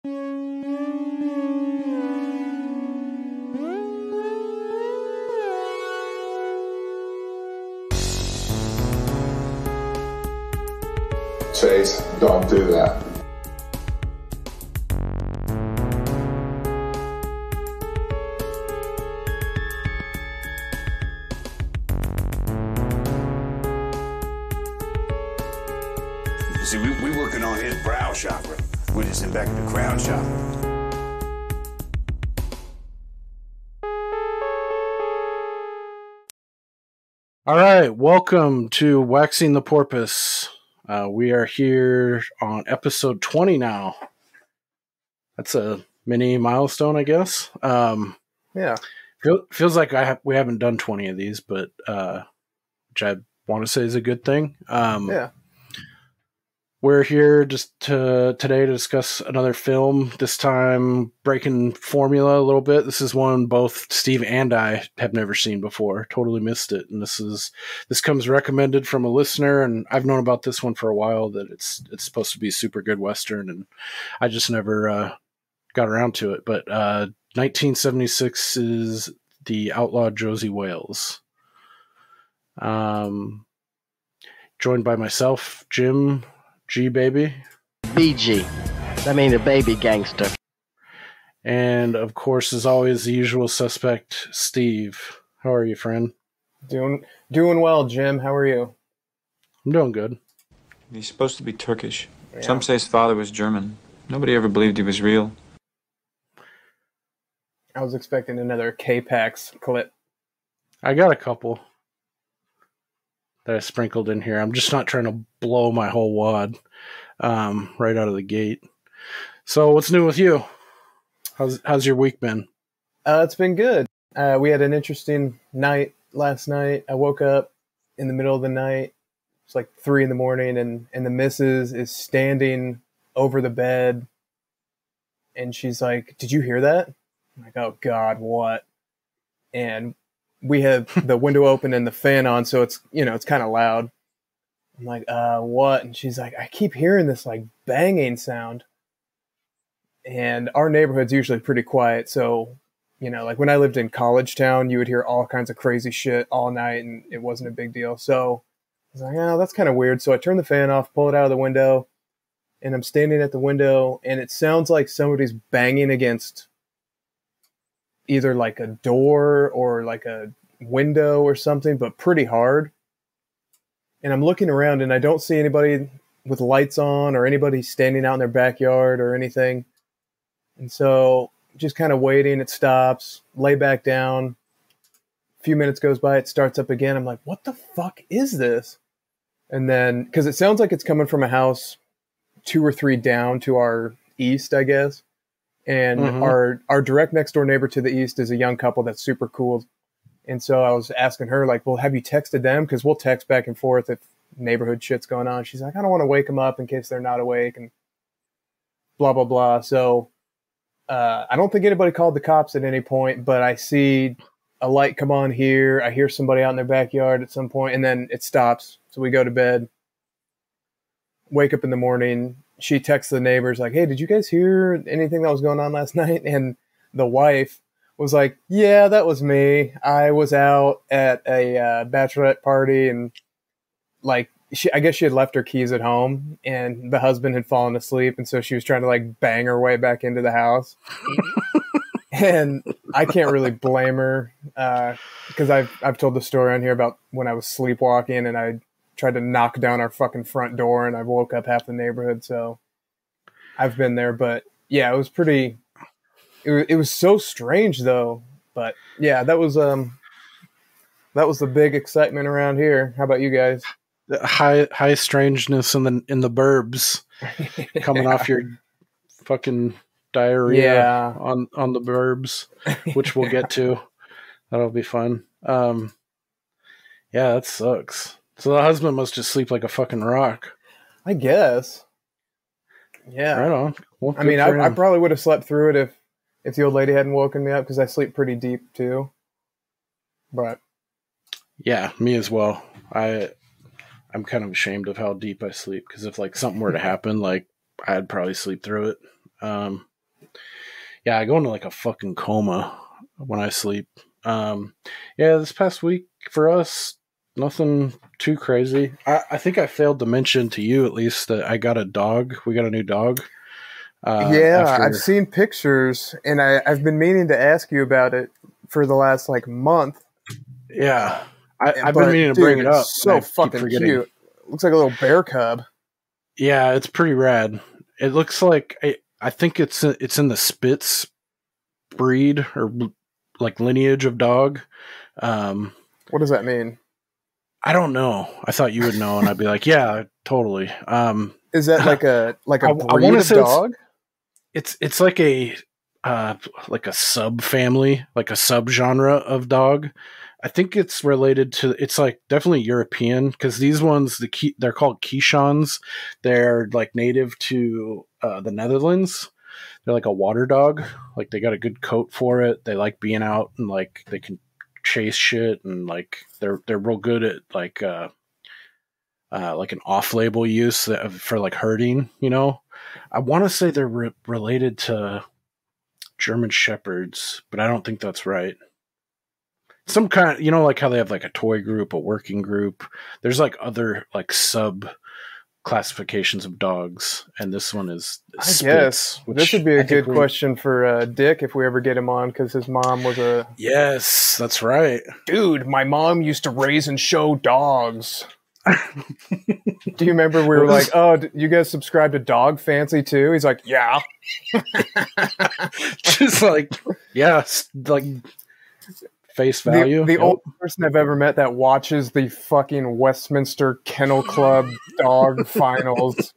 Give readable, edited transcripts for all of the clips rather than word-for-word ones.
Chase, don't do that. See, we working on his brow chakra. We just sent back to the crown chakra. All right, welcome to Waxing the Porpoise. We are here on episode 20 now. That's a mini milestone, I guess. Yeah. Feels like we haven't done 20 of these, but which I want to say is a good thing. Yeah. We're here just today to discuss another film, this time breaking formula a little bit. This is one both Steve and I have never seen before. Totally missed it. And this comes recommended from a listener, and I've known about this one for a while, that it's supposed to be a super good Western, and I just never got around to it. But 1976 is The Outlaw Josey Wales. Joined by myself, Jim G Baby. BG. That means a baby gangster. And of course, as always, the usual suspect, Steve. How are you, friend? Doing well, Jim. How are you? I'm doing good. He's supposed to be Turkish. Yeah. Some say his father was German. Nobody ever believed he was real. I was expecting another K-Pax clip. I got a couple that I sprinkled in here. I'm just not trying to blow my whole wad right out of the gate. So what's new with you? How's your week been? It's been good. We had an interesting night last night. I woke up in the middle of the night. It's like 3 a.m, and the missus is standing over the bed, and she's like, "Did you hear that?" I'm like, "Oh God, what?" And we have the window open and the fan on, so it's kind of loud. I'm like, what? And she's like, "I keep hearing this like banging sound." And our neighborhood's usually pretty quiet, so, like when I lived in College Town, you would hear all kinds of crazy shit all night, and it wasn't a big deal. So I was like, oh, that's kind of weird. So I turn the fan off, pull it out of the window, and I'm standing at the window, and it sounds like somebody's banging against either like a door or like a window or something, but pretty hard. And I'm looking around, and I don't see anybody with lights on or anybody standing out in their backyard or anything. And so just kind of waiting, it stops, lay back down. A few minutes goes by, it starts up again. I'm like, what the fuck is this? And then, because it sounds like it's coming from a house 2 or 3 down to our east, I guess. And our direct next door neighbor to the east is a young couple that's super cool. And so I was asking her, like, well, have you texted them? Because we'll text back and forth if neighborhood shit's going on. She's like, I don't want to wake them up in case they're not awake and blah, blah, blah. So I don't think anybody called the cops at any point, but I see a light come on here. I hear somebody out in their backyard at some point, and then it stops. So we go to bed, wake up in the morning. She texts the neighbors like, hey, did you guys hear anything that was going on last night? And the wife was like, yeah, that was me. I was out at a bachelorette party, and like, I guess she had left her keys at home, and the husband had fallen asleep, and so she was trying to like bang her way back into the house. And I can't really blame her because I've told the story on here about when I was sleepwalking and I tried to knock down our fucking front door, and I woke up half the neighborhood. So I've been there, but yeah, it was pretty. It was so strange though. But yeah, that was the big excitement around here. How about you guys? High strangeness in the burbs coming off your fucking diarrhea on the burbs, which we'll get to. That'll be fun. Yeah, that sucks. So the husband must just sleep like a fucking rock. I guess. Yeah. Right on. Well, I mean, I probably would have slept through it if the old lady hadn't woken me up, because I sleep pretty deep too. But yeah, me as well. I'm kind of ashamed of how deep I sleep, because if like something were to happen, like I'd probably sleep through it. Yeah, I go into like a fucking coma when I sleep. Yeah, this past week for us, nothing too crazy. I think I failed to mention to you at least that I got a dog. We got a new dog. I've seen pictures, and I've been meaning to ask you about it for the last like month. Yeah, I've been meaning to bring it up. So fucking cute. Looks like a little bear cub. Yeah, it's pretty rad. It looks like I think it's in the Spitz breed or like lineage of dog. What does that mean? I don't know. I thought you would know, and I'd be like, yeah, totally. Is that like a breed of dog? It's like a sub family, like a subgenre of dog. I think it's related to. It's like definitely European because these ones they're called Keeshonds. They're like native to the Netherlands. They're like a water dog. Like they got a good coat for it. They like being out and like they can chase shit and like they're real good at like an off-label use for like herding. You know, I want to say they're related to German Shepherds, but I don't think that's right. Some kind, you know, like how they have like a toy group, a working group. There's like other like sub classifications of dogs, and this one is Spitz. I guess this would be a good question for Dick if we ever get him on, because his mom was a... Yes, that's right. Dude, my mom used to raise and show dogs. Do you remember we were like, oh, you guys subscribe to Dog Fancy too? He's like, yeah. Just like, yeah, like face value. The only person I've ever met that watches the fucking Westminster Kennel Club dog finals.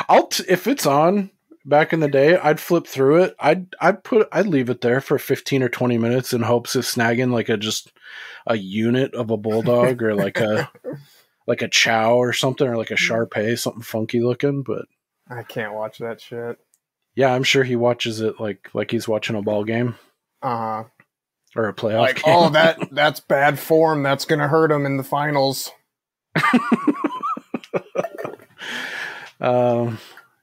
If it's on back in the day, I'd flip through it. I'd leave it there for 15 or 20 minutes in hopes of snagging like a unit of a bulldog or like a chow or something, or like a Shar-Pei, something funky looking. But I can't watch that shit. Yeah, I'm sure he watches it like he's watching a ball game. Or a playoff game. Oh, that's bad form. That's going to hurt him in the finals.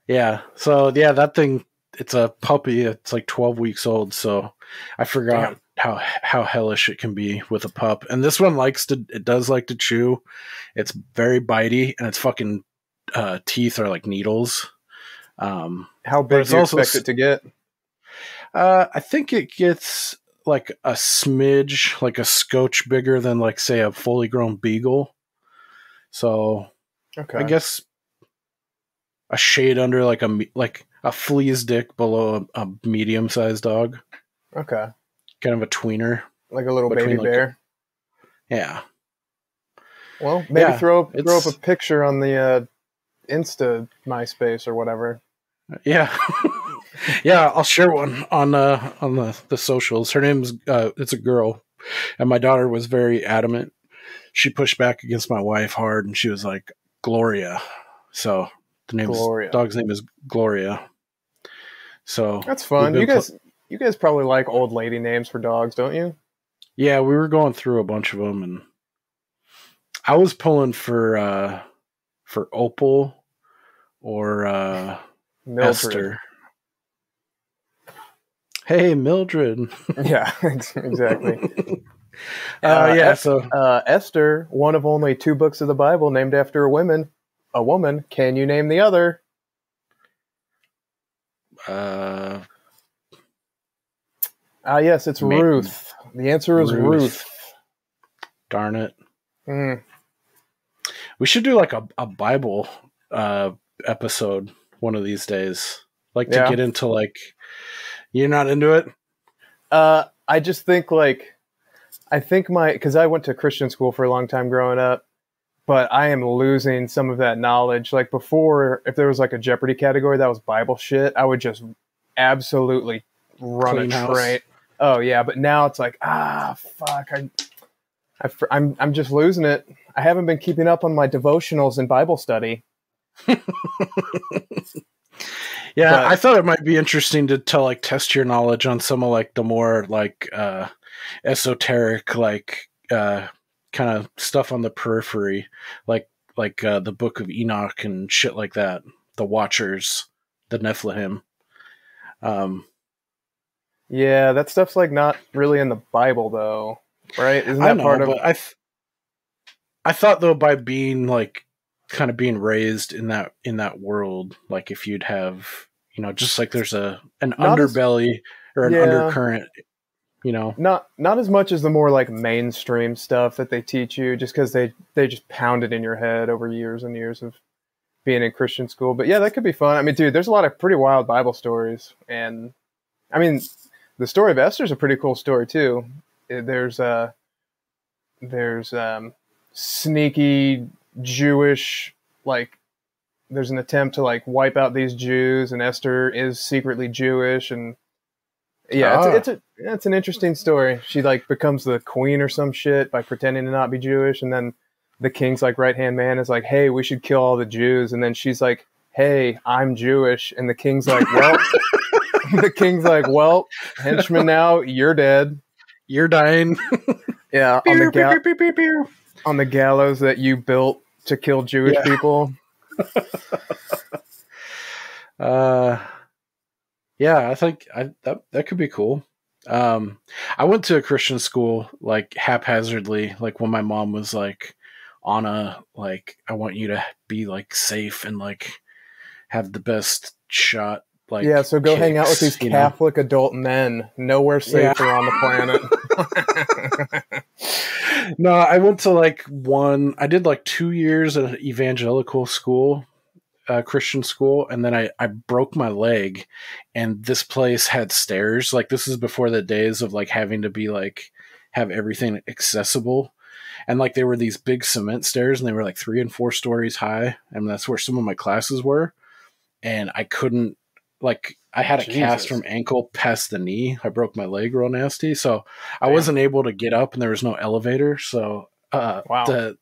Yeah. So, yeah, that thing, it's a puppy. It's like 12 weeks old. So I forgot how hellish it can be with a pup. And this one does like to chew. It's very bitey, and its fucking teeth are like needles. How big do you expect it to get? I think it gets like a smidge, like a scotch bigger than like say a fully grown beagle. So I guess a shade under like a flea's dick below a medium sized dog. Okay. Kind of a tweener. Like a little baby bear. Yeah. Well, maybe throw up a picture on the Insta MySpace or whatever. Yeah. Yeah, I'll share one on the socials. Her name's it's a girl, and my daughter was very adamant. She pushed back against my wife hard, and she was like Gloria. So the dog's name is Gloria. So that's fun. You guys probably like old lady names for dogs, don't you? Yeah, we were going through a bunch of them, and I was pulling for Opal or Esther. Hey, Mildred. Yeah, exactly. Esther, one of only 2 books of the Bible named after a woman. Can you name the other? Yes, it's Ruth. The answer is Ruth. Darn it. We should do like a Bible episode one of these days. Like to get into like... You're not into it? I just think because I went to Christian school for a long time growing up, but I am losing some of that knowledge. Like before, if there was like a Jeopardy category that was Bible shit, I would just absolutely run Clean a house. train. Oh yeah, but now it's like, fuck, I'm just losing it. I haven't been keeping up on my devotionals and Bible study. Yeah, I thought it might be interesting to like test your knowledge on some of like the more like esoteric like kind of stuff on the periphery, like the Book of Enoch and shit like that, the Watchers, the Nephilim. Yeah, that stuff's like not really in the Bible though, right? Isn't I that know, part of? but I thought though by being like kind of being raised in that world, like if you'd have, just like there's an Not as underbelly or an yeah, undercurrent, not as much as the more like mainstream stuff that they teach you, just because they just pound it in your head over years and years of being in Christian school. But yeah, that could be fun. I mean, dude, there's a lot of pretty wild Bible stories, and I mean, the story of Esther's a pretty cool story too. There's sneaky Jewish, like there's an attempt to like wipe out these Jews, and Esther is secretly Jewish, and yeah, it's an interesting story. She like becomes the queen or some shit by pretending to not be Jewish, and then the king's like right hand man is like, hey, we should kill all the Jews, and then she's like, hey, I'm Jewish, and the king's like, well, henchman, now you're dead, you're dying. Yeah, on the gallows that you built to kill Jewish people. Yeah, I think that could be cool. I went to a Christian school like haphazardly, like when my mom was like on a like, I want you to be like safe and like have the best shot. Like, yeah, so go hang out with these you Catholic adult men. Nowhere safer on the planet. No, I went to I did like 2 years at an evangelical school, Christian school, and then I broke my leg, and this place had stairs. Like, this is before the days of like having to be like have everything accessible. And like, they were these big cement stairs, and they were like 3 and 4 stories high, and that's where some of my classes were. And I couldn't, like, I had a cast from ankle past the knee. I broke my leg real nasty, so I wasn't able to get up, and there was no elevator. So the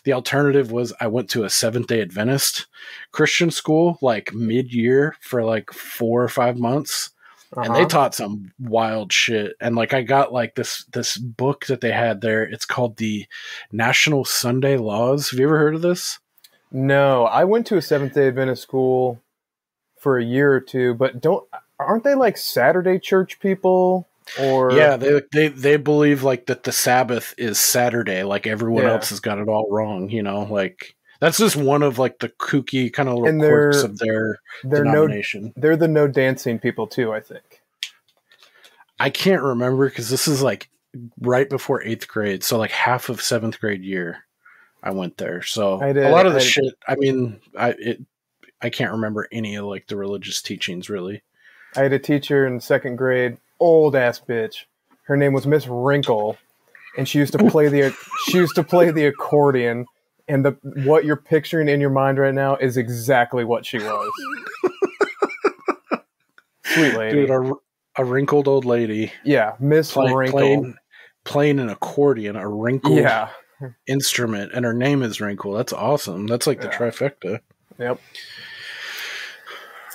alternative was I went to a Seventh-day Adventist Christian school like mid-year for like 4 or 5 months. And they taught some wild shit. And like, I got like this book that they had there. It's called the National Sunday Laws. Have you ever heard of this? No, I went to a Seventh-day Adventist school for a year or two, but aren't they like Saturday church people? Or yeah, they believe like that the Sabbath is Saturday, like everyone else has got it all wrong, like that's just one of like the kooky kind of little quirks of their denomination. They're the no dancing people too, I think. I can't remember because this is like right before 8th grade, so like half of 7th grade year I went there. So a lot of the shit, I mean, I can't remember any of like the religious teachings really. I had a teacher in 2nd grade, old ass bitch. Her name was Miss Wrinkle, and she used to play the accordion. And what you're picturing in your mind right now is exactly what she was. Sweet lady, dude, a wrinkled old lady. Yeah, Miss Wrinkle playing an accordion, a wrinkled instrument, and her name is Wrinkle. That's awesome. That's like the trifecta. Yep.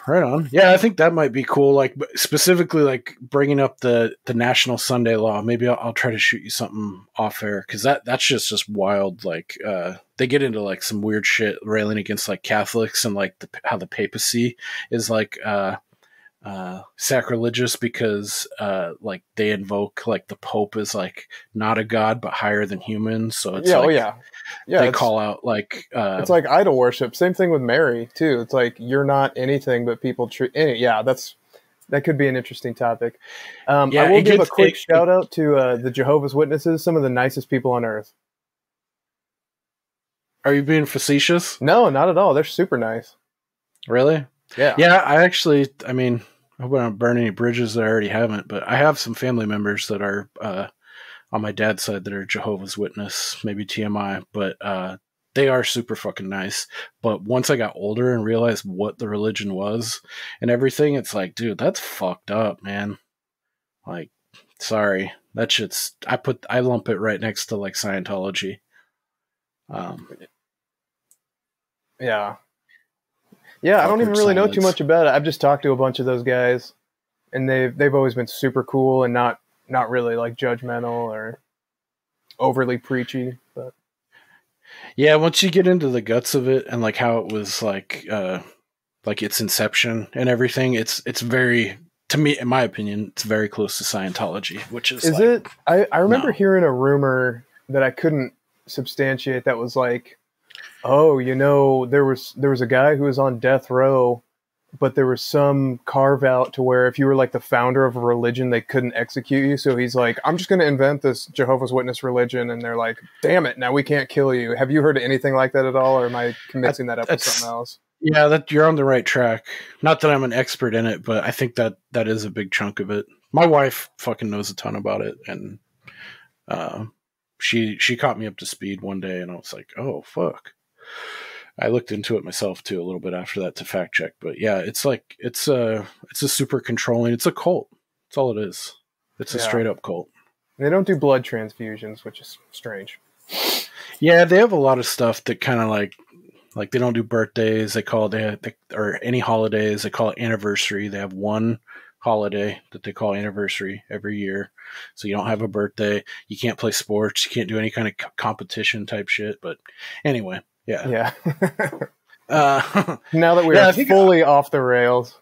Right on. Yeah, I think that might be cool. Like specifically, like bringing up the National Sunday Law. Maybe I'll try to shoot you something off air because that's just wild. Like they get into like some weird shit railing against like Catholics and like how the papacy is like sacrilegious because like they invoke like the Pope is like not a god but higher than humans. So it's they call out like it's like idol worship. Same thing with Mary too. It's like you're not anything but people treat. That could be an interesting topic. I will give a quick shout out to the Jehovah's Witnesses, some of the nicest people on earth. Are you being facetious? No, not at all. They're super nice. Really? Yeah. Yeah, I mean, I hope I don't burn any bridges that I already haven't, but I have some family members that are on my dad's side that are Jehovah's Witness, maybe TMI, but they are super fucking nice. But once I got older and realized what the religion was and everything, it's like, dude, that's fucked up, man. Like, sorry. That shit's, I lump it right next to like Scientology. Yeah, I don't even really know too much about it. I've just talked to a bunch of those guys, and they've always been super cool and not really like judgmental or overly preachy. But yeah, once you get into the guts of it and like how it was like its inception and everything, it's very to me, in my opinion, it's very close to Scientology, which is like, it? I remember no. hearing a rumor that I couldn't substantiate that was like, oh, there was a guy who was on death row, but there was some carve out to where if you were like the founder of a religion, they couldn't execute you. So he's like, I'm just going to invent this Jehovah's Witness religion. And they're like, damn it, now we can't kill you. Have you heard of anything like that at all? Or am I mixing that up with something else? Yeah, that you're on the right track. Not that I'm an expert in it, but I think that is a big chunk of it. My wife fucking knows a ton about it, and she caught me up to speed one day, and I was like, oh fuck. I looked into it myself too a little bit after that to fact check, but yeah, it's like it's a super controlling. It's a cult. That's all it is. It's a straight up cult. They don't do blood transfusions, which is strange. Yeah, they have a lot of stuff that kind of like they don't do birthdays. They call it or any holidays. They call it anniversary. They have one holiday that they call anniversary every year. So you don't have a birthday. You can't play sports. You can't do any kind of competition type shit. But anyway, yeah. Now that we are fully off the rails.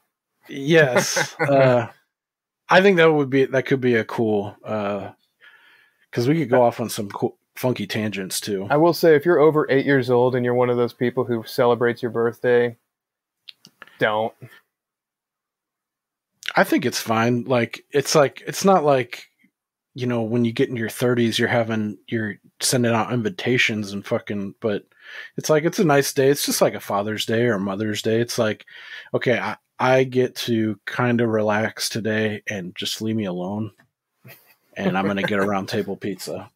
Yes. I think that could be a cool, because we could go off on some cool, funky tangents too. I will say, if you're over 8 years old and you're one of those people who celebrates your birthday, don't. I think it's fine. It's not like, when you get in your 30s, you're sending out invitations and fucking, but it's like, it's a nice day. It's just like a Father's Day or a Mother's Day. It's like, okay, I get to kind of relax today and just leave me alone. And I'm going to get a round table pizza.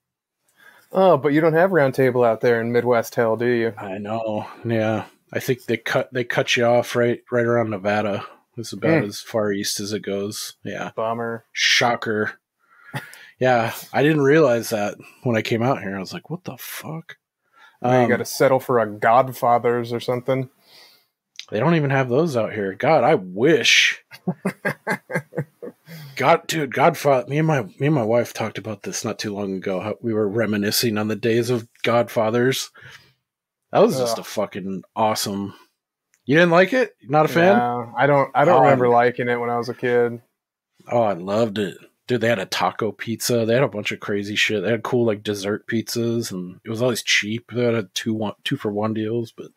Oh, but you don't have round table out there in Midwest hell, do you? I know. Yeah. I think they cut you off right around Nevada. It's about as far east as it goes. Yeah. Bummer. Shocker. Yeah. I didn't realize that when I came out here. I was like, what the fuck? You got to settle for a Godfather's or something. They don't even have those out here. God, I wish. Godfather. Me and my wife talked about this not too long ago. How we were reminiscing on the days of Godfathers. That was just a fucking awesome. You didn't like it? Not a fan? No, I don't remember liking it when I was a kid. Oh, I loved it. Dude, they had a taco pizza. They had a bunch of crazy shit. They had cool like dessert pizzas, and it was always cheap. They had 2-for-1 deals, but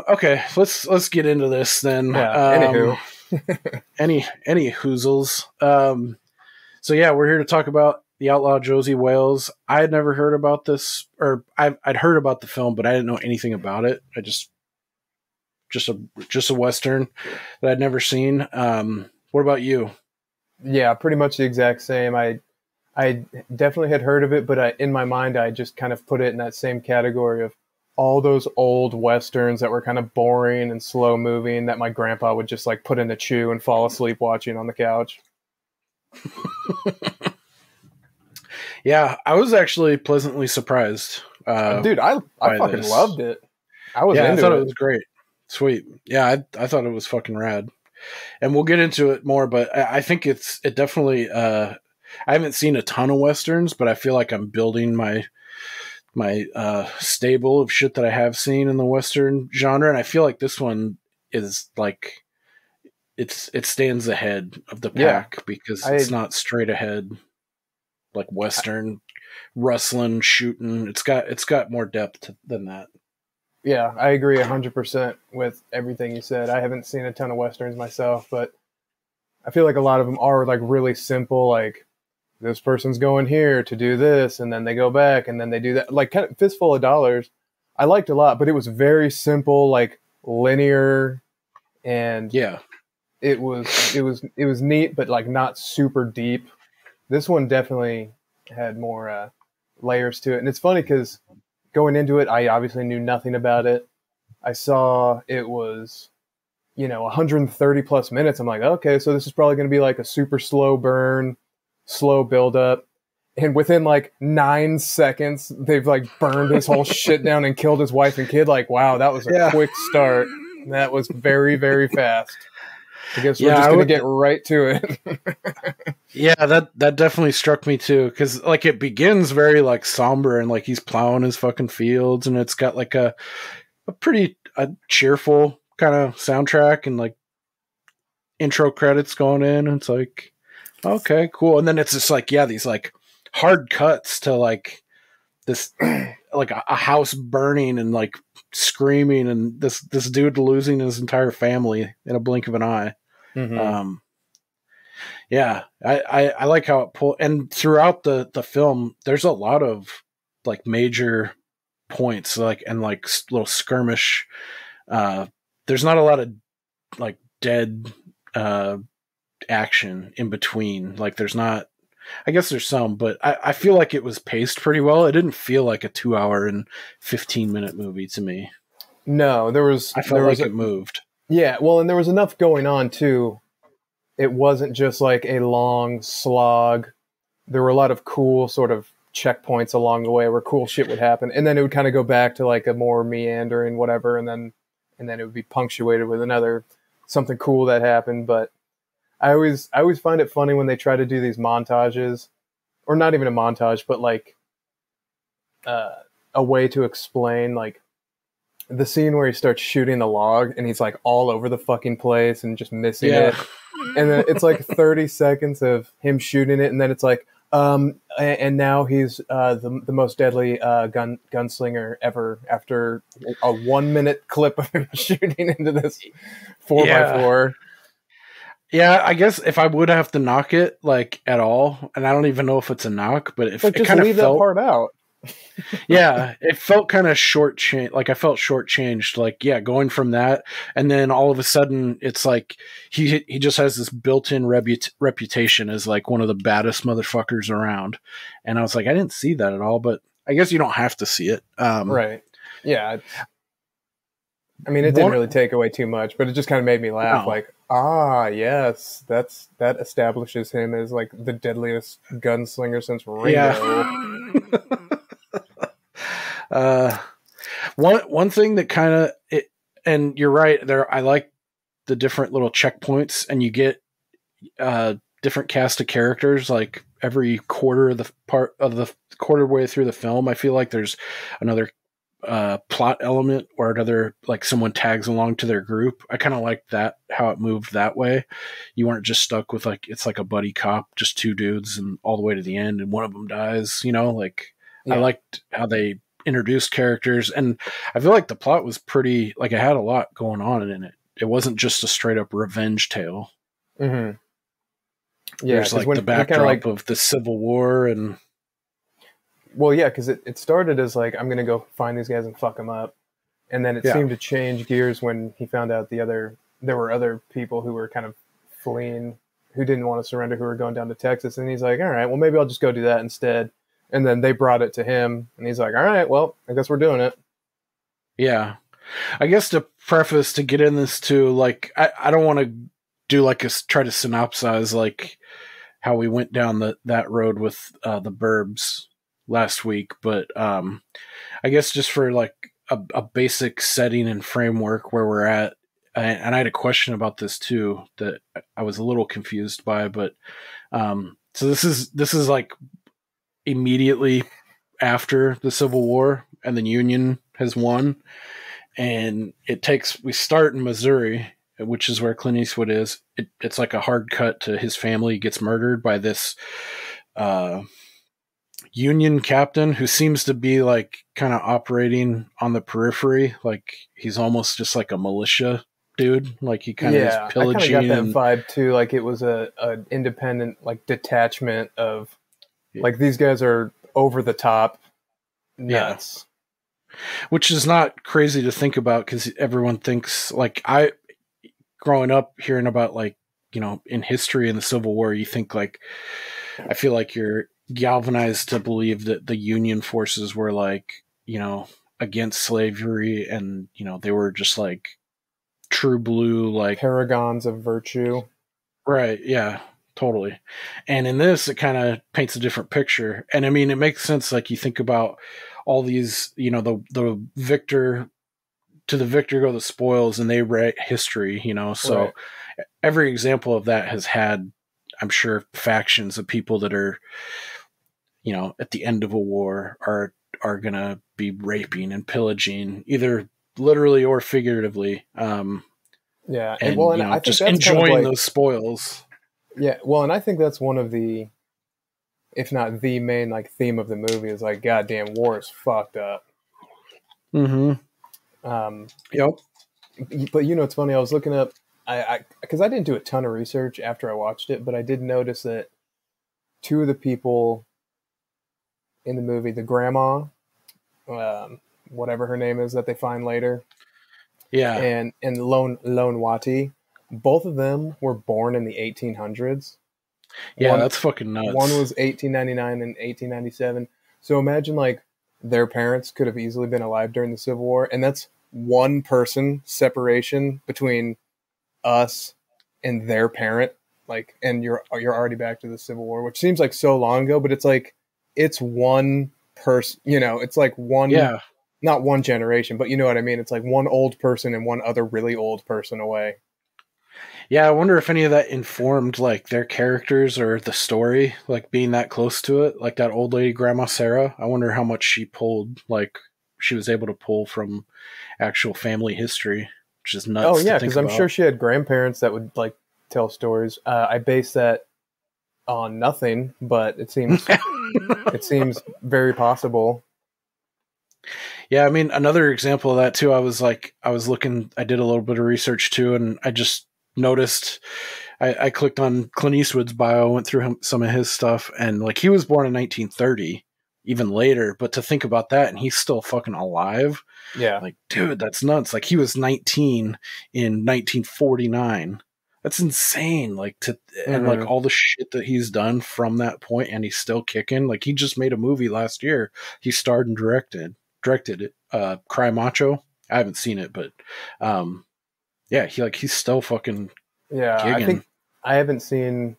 okay, let's get into this then. Yeah, anywho. any hoozles. So yeah, we're here to talk about the Outlaw Josey Wales. I had never heard about this, or I'd heard about the film, but I didn't know anything about it. I just a Western that I'd never seen. What about you? Yeah, pretty much the exact same. I definitely had heard of it, but in my mind, I just kind of put it in that same category of all those old Westerns that were kind of boring and slow moving that my grandpa would just like put in the chew and fall asleep watching on the couch. Yeah, I was actually pleasantly surprised. Dude, I fucking loved it. I thought it was great. Sweet. Yeah, I thought it was fucking rad. And we'll get into it more, but I think it definitely, I haven't seen a ton of Westerns, but I feel like I'm building my stable of shit that I have seen in the Western genre. And I feel like this one is like, it stands ahead of the pack because it's not straight ahead, like Western rustling, shooting. It's got more depth than that. Yeah, I agree 100% with everything you said. I haven't seen a ton of Westerns myself, but I feel like a lot of them are like really simple, like this person's going here to do this, and then they go back, and then they do that. Like kind of Fistful of Dollars, I liked a lot, but it was very simple, like linear, and it was neat, but like not super deep. This one definitely had more layers to it, and it's funny because going into it, I obviously knew nothing about it. I saw it was, 130 plus minutes. I'm like, okay, so this is probably going to be like a super slow burn, slow build up. And within like 9 seconds, they've like burned his whole shit down and killed his wife and kid. Like, wow, that was a quick start. That was very, very fast. I guess we're just going to get right to it. Yeah, that definitely struck me too, because like it begins very like somber and like he's plowing his fucking fields, and it's got like a pretty cheerful kind of soundtrack, and like intro credits going in, and it's like, okay, cool. And then it's just like, yeah, these like hard cuts to like this, like a house burning and like screaming, and this dude losing his entire family in a blink of an eye. Mm-hmm. Yeah, I like how it pulled, and throughout the film, there's a lot of like major points, like, and like little skirmish. There's not a lot of like dead action in between. Like there's not, I guess there's some, but I feel like it was paced pretty well. It didn't feel like a 2 hour and 15-minute movie to me. No, I felt like it moved. Yeah, well, and there was enough going on too. It wasn't just like a long slog. There were a lot of cool sort of checkpoints along the way where cool shit would happen, and then it would kind of go back to like a more meandering whatever, and then it would be punctuated with another something cool that happened. But I always find it funny when they try to do these montages, or not even a montage, but like a way to explain like the scene where he starts shooting the log and he's like all over the fucking place and just missing it. And then it's like 30 seconds of him shooting it, and then it's like, and now he's the most deadly gunslinger ever, after a 1 minute clip of him shooting into this 4x4. Yeah, I guess if I would have to knock it like at all, and I don't even know if it's a knock, but if like, it just kind of leave felt, that part out. yeah, it felt kind of shortchanged. Like I felt shortchanged. Like, yeah, going from that, and then all of a sudden, it's like he just has this built-in reputation as like one of the baddest motherfuckers around. And I was like, I didn't see that at all, but I guess you don't have to see it, right? Yeah. I mean, it didn't really take away too much, but it just kind of made me laugh. No. Like, yes, that establishes him as like the deadliest gunslinger since Ringo. Yeah. One thing that kind of, and you're right there, I like the different little checkpoints, and you get different cast of characters like every quarter of the quarter way through the film. I feel like there's another plot element or another, like someone tags along to their group. I kind of like that, how it moved that way. You weren't just stuck with like, it's like a buddy cop, just two dudes and all the way to the end and one of them dies, like, yeah. I liked how they introduced characters, and I feel like the plot was pretty, like, it had a lot going on in it. It wasn't just a straight up revenge tale. Mm-hmm. Yeah, there's like the backdrop of the Civil War, and well, yeah, because it started as like, I'm gonna go find these guys and fuck them up, and then it seemed to change gears when he found out there were other people who were kind of fleeing, who didn't want to surrender, who were going down to Texas, and he's like, all right, well, maybe I'll just go do that instead. And then they brought it to him, and he's like, all right, well, I guess we're doing it. Yeah. I guess to preface, to get in this too, like, I don't want to do like try to synopsize like how we went down that road with the Burbs last week, but I guess just for like a basic setting and framework where we're at, and I had a question about this too that I was a little confused by, but so this is like immediately after the Civil War, and the Union has won, and we start in Missouri, which is where Clint Eastwood is. It's like a hard cut to his family gets murdered by this Union captain who seems to be like kind of operating on the periphery, like he's almost just like a militia dude, like he kind of is pillaging. I kind of got that vibe too, like it was a independent like detachment of like these guys are over the top nuts. Yeah. Which is not crazy to think about, because everyone thinks, like, growing up hearing about, like, in history in the Civil War, you think like, I feel like you're galvanized to believe that the Union forces were like, against slavery, and, they were just like true blue, like paragons of virtue. Right. Yeah. Totally. And in this, it kind of paints a different picture. And I mean, it makes sense. Like you think about all these, the victor, to the victor go the spoils, and they write history, so right. Every example of that has had, I'm sure, factions of people that are, at the end of a war are going to be raping and pillaging, either literally or figuratively. Yeah, and, and I think just that's enjoying kind of like, those spoils. yeah, well, and I think that's one of the, if not the main like theme of the movie is like, goddamn, war is fucked up. Mm-hmm. Yep. But it's funny. I was looking up, because I didn't do a ton of research after I watched it, but I did notice that two of the people in the movie, the grandma, whatever her name is that they find later, Yeah. and Lone Wati, both of them were born in the 1800s. Yeah, that's fucking nuts. One was 1899 and 1897. So imagine like their parents could have easily been alive during the Civil War, and that's one person separation between us and their parent. Like, and you're already back to the Civil War, which seems like so long ago, but it's like it's one person. It's like one. Yeah. Not one generation, but you know what I mean? It's like one old person and one other really old person away. Yeah, I wonder if any of that informed like their characters or the story, like being that close to it, like that old lady, Grandma Sarah. I wonder how much she pulled, like she was able to pull from actual family history, which is nuts. Oh yeah, because I'm sure she had grandparents that would like tell stories. I base that on nothing, but it seems it seems very possible. Yeah, I mean, another example of that too. I was looking. I did a little bit of research too, and I just noticed I clicked on Clint Eastwood's bio, went through some of his stuff, and like he was born in 1930, even later. But to think about that, and he's still fucking alive. Yeah, like dude, that's nuts. Like he was 19 in 1949. That's insane. Like and like all the shit that he's done from that point, and he's still kicking. Like he just made a movie last year. He starred and directed it. Cry Macho. I haven't seen it, but yeah, he's still fucking gigging. I think I haven't seen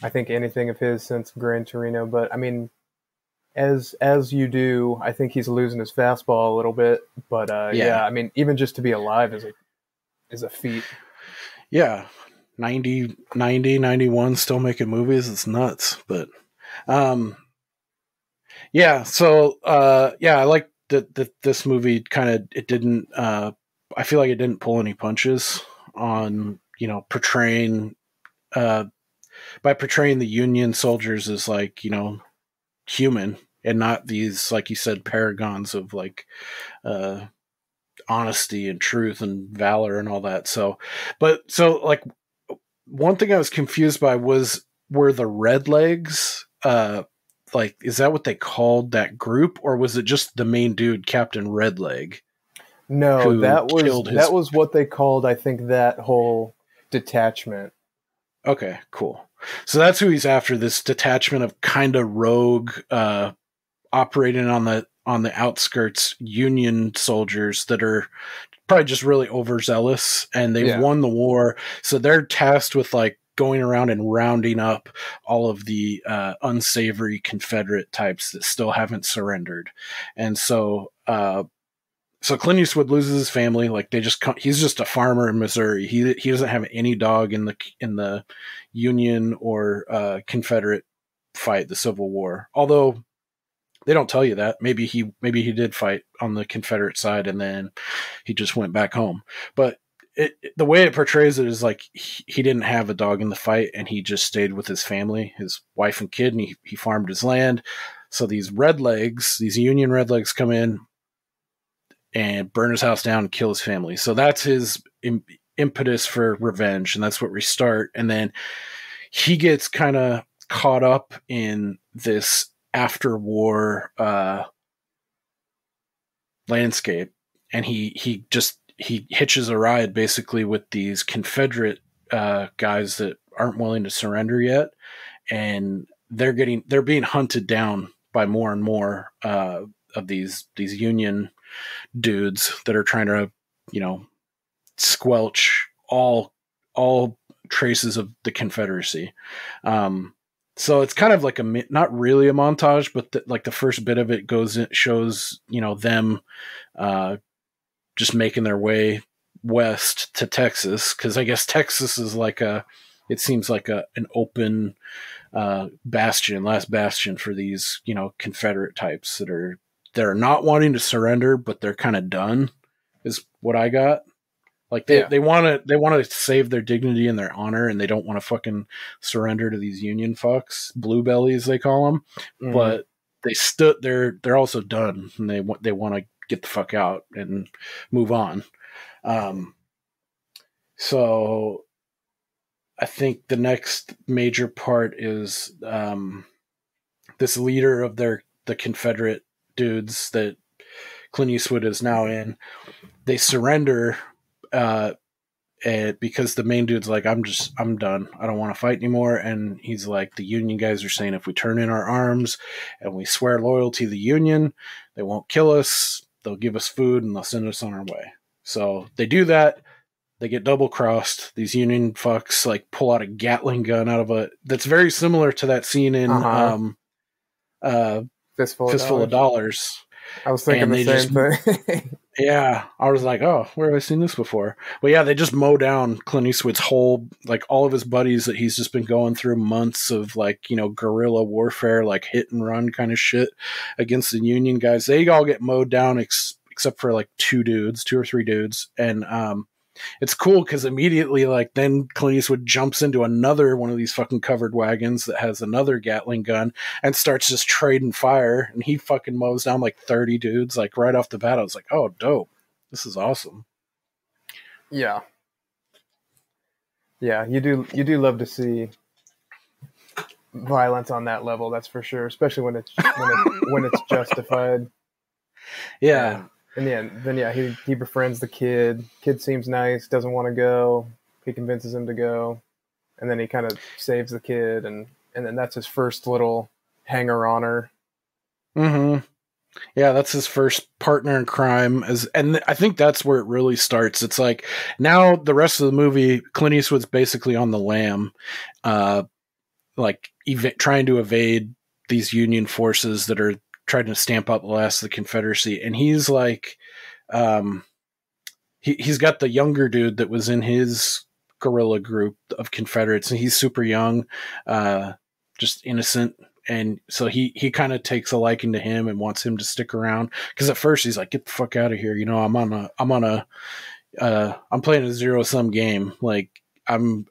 anything of his since Gran Torino, but I mean, as you do, I think he's losing his fastball a little bit. But I mean, even just to be alive is a feat. Yeah, 90, 91, still making movies. It's nuts. But yeah, so I like that this movie kind of it didn't. I feel like it didn't pull any punches on portraying by portraying the Union soldiers as like human and not these, like you said, paragons of like honesty and truth and valor and all that. So like one thing I was confused by were the Red Legs like, is that what they called that group, or was it just the main dude, Captain Redleg? No, that was what they called, I think, that whole detachment. Okay, cool. So that's who he's after, this detachment of kind of rogue, operating on the outskirts Union soldiers that are probably just really overzealous, and they've won the war. So they're tasked with like going around and rounding up all of the unsavory Confederate types that still haven't surrendered. And so Clint Eastwood loses his family. Like he's just a farmer in Missouri. He doesn't have any dog in the Union or Confederate fight, the Civil War. Although they don't tell you that. Maybe he did fight on the Confederate side and then he just went back home. But the way it portrays it is like he didn't have a dog in the fight, and he just stayed with his family, his wife and kid, and he farmed his land. So these Union Redlegs come in and burn his house down and kill his family. So that's his impetus for revenge, and that's what we start. And then he gets kind of caught up in this after-war landscape, and he hitches a ride basically with these Confederate guys that aren't willing to surrender yet, and they're being hunted down by more and more of these Union dudes that are trying to squelch all traces of the Confederacy. So it's kind of like not really a montage, but like the first bit of it shows them just making their way west to Texas, because I guess Texas is like it seems like an open last bastion for these Confederate types that are not wanting to surrender, but they're kind of done, is what I got. Like they want to save their dignity and their honor, and they don't want to fucking surrender to these Union fucks, blue bellies they call them. Mhm. But they're also done, and they want to get the fuck out and move on. So I think the next major part is this leader of the Confederate dudes that Clint Eastwood is now in. They surrender because the main dude's like, I'm done. I don't want to fight anymore. And he's like, the Union guys are saying if we turn in our arms and we swear loyalty to the Union, they won't kill us. They'll give us food and they'll send us on our way. So they do that. They get double crossed. These Union fucks like pull out a Gatling gun out of that's very similar to that scene in Fistful of Dollars. I was thinking the same thing. Yeah, I was like, oh, where have I seen this before? But yeah, they just mow down Clint Eastwood's whole, like all of his buddies that he's just been going through months of like, guerrilla warfare, like hit and run kind of shit against the Union guys. They all get mowed down except for like two or three dudes. And it's cool because immediately, like, then Clint Eastwood jumps into another one of these fucking covered wagons that has another Gatling gun and starts just trading fire. And he fucking mows down like 30 dudes, like right off the bat. I was like, oh, dope. This is awesome. Yeah. Yeah, you do love to see violence on that level, that's for sure, especially when it's justified. Yeah. And then he befriends the kid. Kid seems nice, doesn't want to go. He convinces him to go. And then he kind of saves the kid, and then that's his first little hanger-oner. Mm-hmm. Yeah, that's his first partner in crime. And I think that's where it really starts. It's like, now the rest of the movie, Clint Eastwood's basically on the lam, trying to evade these Union forces that are trying to stamp out the last of the Confederacy. And he's like, he's got the younger dude that was in his guerrilla group of Confederates, and he's super young, just innocent. And so he kind of takes a liking to him and wants him to stick around. Cause at first he's like, get the fuck out of here. I'm playing a zero-sum game. Like I'm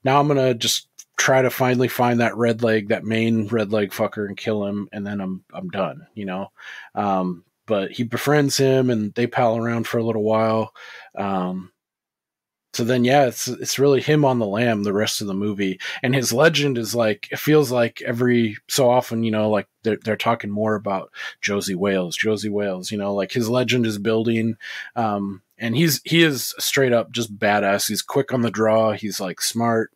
going to just try to finally find that main red leg fucker and kill him, and then I'm done, but he befriends him and they pal around for a little while. So then, yeah, it's really him on the lam the rest of the movie, and his legend is like, it feels like every so often, like they're talking more about Josey Wales, like his legend is building, and he is straight up just badass. He's quick on the draw. He's like smart.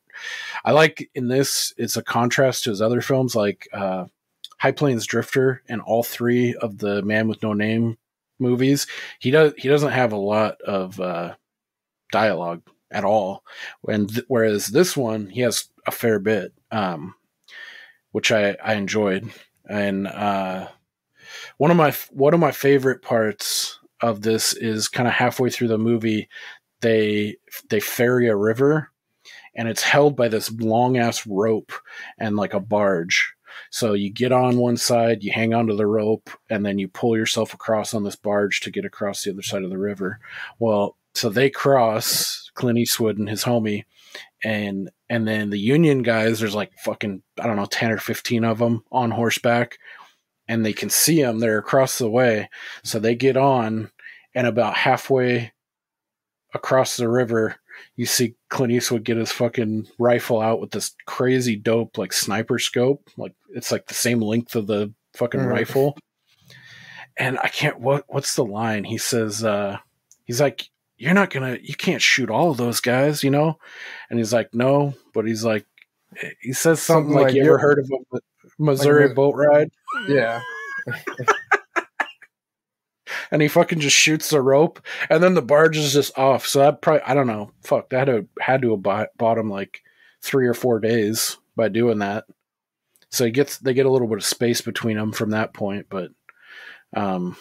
I like in this, it's a contrast to his other films like High Plains Drifter and all three of the Man with No Name movies. He doesn't have a lot of dialogue at all, whereas this one he has a fair bit, which I enjoyed. And one of my favorite parts of this is kind of halfway through the movie, they ferry a river, and it's held by this long ass rope and like a barge. So you get on one side, you hang onto the rope, and then you pull yourself across on this barge to get across the other side of the river. Well, so they cross, Clint Eastwood and his homie, and then the Union guys, there's like fucking, I don't know, 10 or 15 of them on horseback, and they can see them. They're across the way. So they get on, and about halfway across the river, you see Clint Eastwood get his fucking rifle out with this crazy dope, like sniper scope. Like it's like the same length of the fucking rifle. And I can't, what's the line? He says, he's like, you can't shoot all of those guys, And he's like, no, but he's like, he says something like you ever heard of a Missouri boat ride? Yeah. And he fucking just shoots the rope, and then the barge is just off. So that probably, I don't know, fuck, that had to have bought him like 3 or 4 days by doing that. So they get a little bit of space between them from that point, but yeah.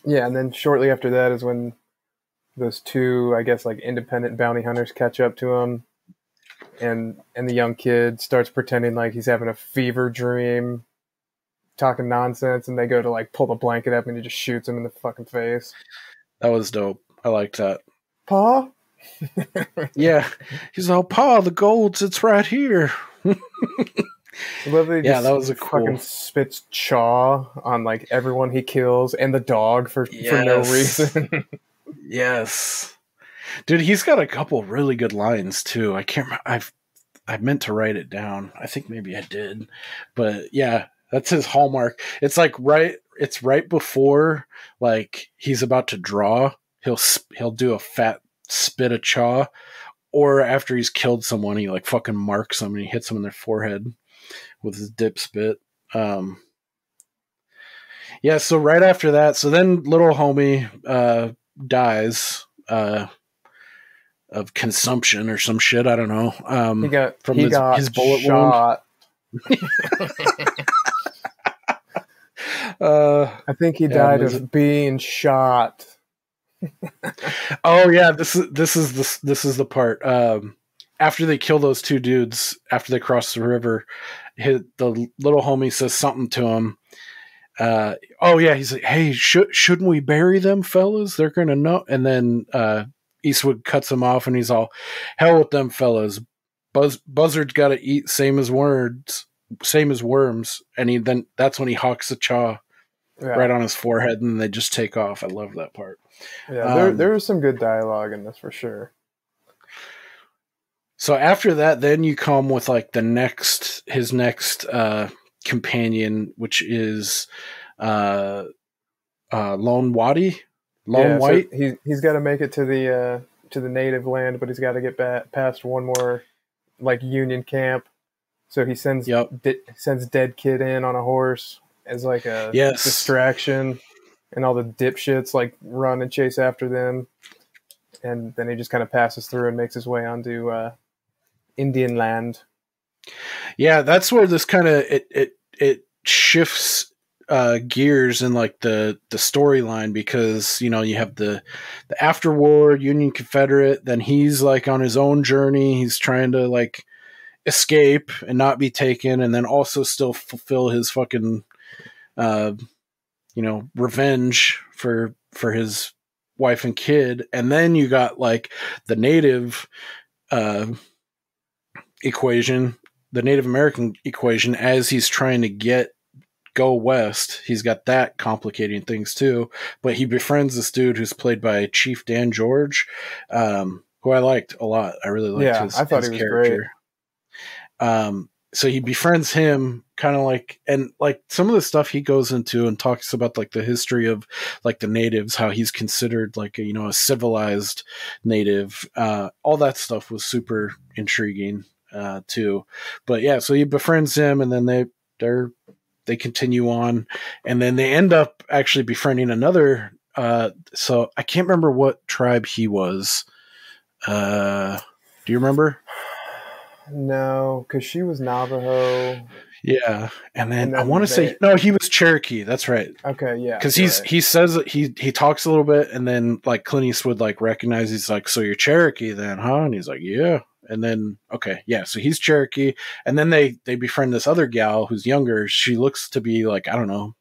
And then shortly after that is when those two, I guess, like independent bounty hunters catch up to him, and the young kid starts pretending like he's having a fever dream, talking nonsense, and they go to like pull the blanket up, and he just shoots him in the fucking face. That was dope. I liked that. Pa? Yeah. He's all, Pa, the gold's, it's right here. Yeah, that was a cool. Fucking spits chaw on like everyone he kills and the dog for no reason. Yes. Dude, he's got a couple really good lines too. I can't remember. I meant to write it down. I think maybe I did. But yeah, that's his hallmark. It's like it's right before like he's about to draw. He'll do a fat spit of chaw, or after he's killed someone, he like fucking marks them and he hits them in their forehead with his dip spit. Yeah, so right after that, so then little homie dies of consumption or some shit. I don't know. He got his bullet shot. I think he died of being shot. Oh yeah, this is the part. After they kill those two dudes, after they cross the river, the little homie says something to him. Oh yeah, he's like, "Hey, shouldn't we bury them, fellas? They're gonna know." And then Eastwood cuts him off, and he's all, "Hell with them, fellas. Buzzards got to eat, same as worms." And that's when he hawks the chaw right on his forehead, and they just take off. I love that part. Yeah, there was some good dialogue in this for sure. So after that, then you come with like his next companion, which is Lone White. So he's got to make it to the native land, but he's got to get past one more like Union camp. So he sends Dead Kid in on a horse as like a distraction, and all the dipshits like run and chase after them, and then he just kind of passes through and makes his way onto Indian land. Yeah, that's where this kind of it shifts gears in like the storyline, because you have the afterwar Union Confederate, then he's like on his own journey, he's trying to like escape and not be taken, and then also still fulfill his fucking revenge for his wife and kid. And then you got like the native equation, the Native American equation, as he's trying to go west. He's got that complicating things too, but he befriends this dude who's played by Chief Dan George, who I liked a lot. I really liked his character. Great. So he befriends him, kind of like, and like some of the stuff he goes into and talks about like the history of like the natives, how he's considered like a civilized native. All that stuff was super intriguing too. But yeah, so he befriends him, and then they continue on, and then they end up actually befriending another. So I can't remember what tribe he was. Do you remember? No, because she was Navajo. Yeah, and then I want to say no, he was Cherokee. That's right. Okay, yeah, because he says he talks a little bit, and then like Clint Eastwood like recognizes, he's like, "So you're Cherokee then, huh?" And he's like, "Yeah." And then so he's Cherokee, and then they befriend this other gal who's younger. She looks to be like, I don't know,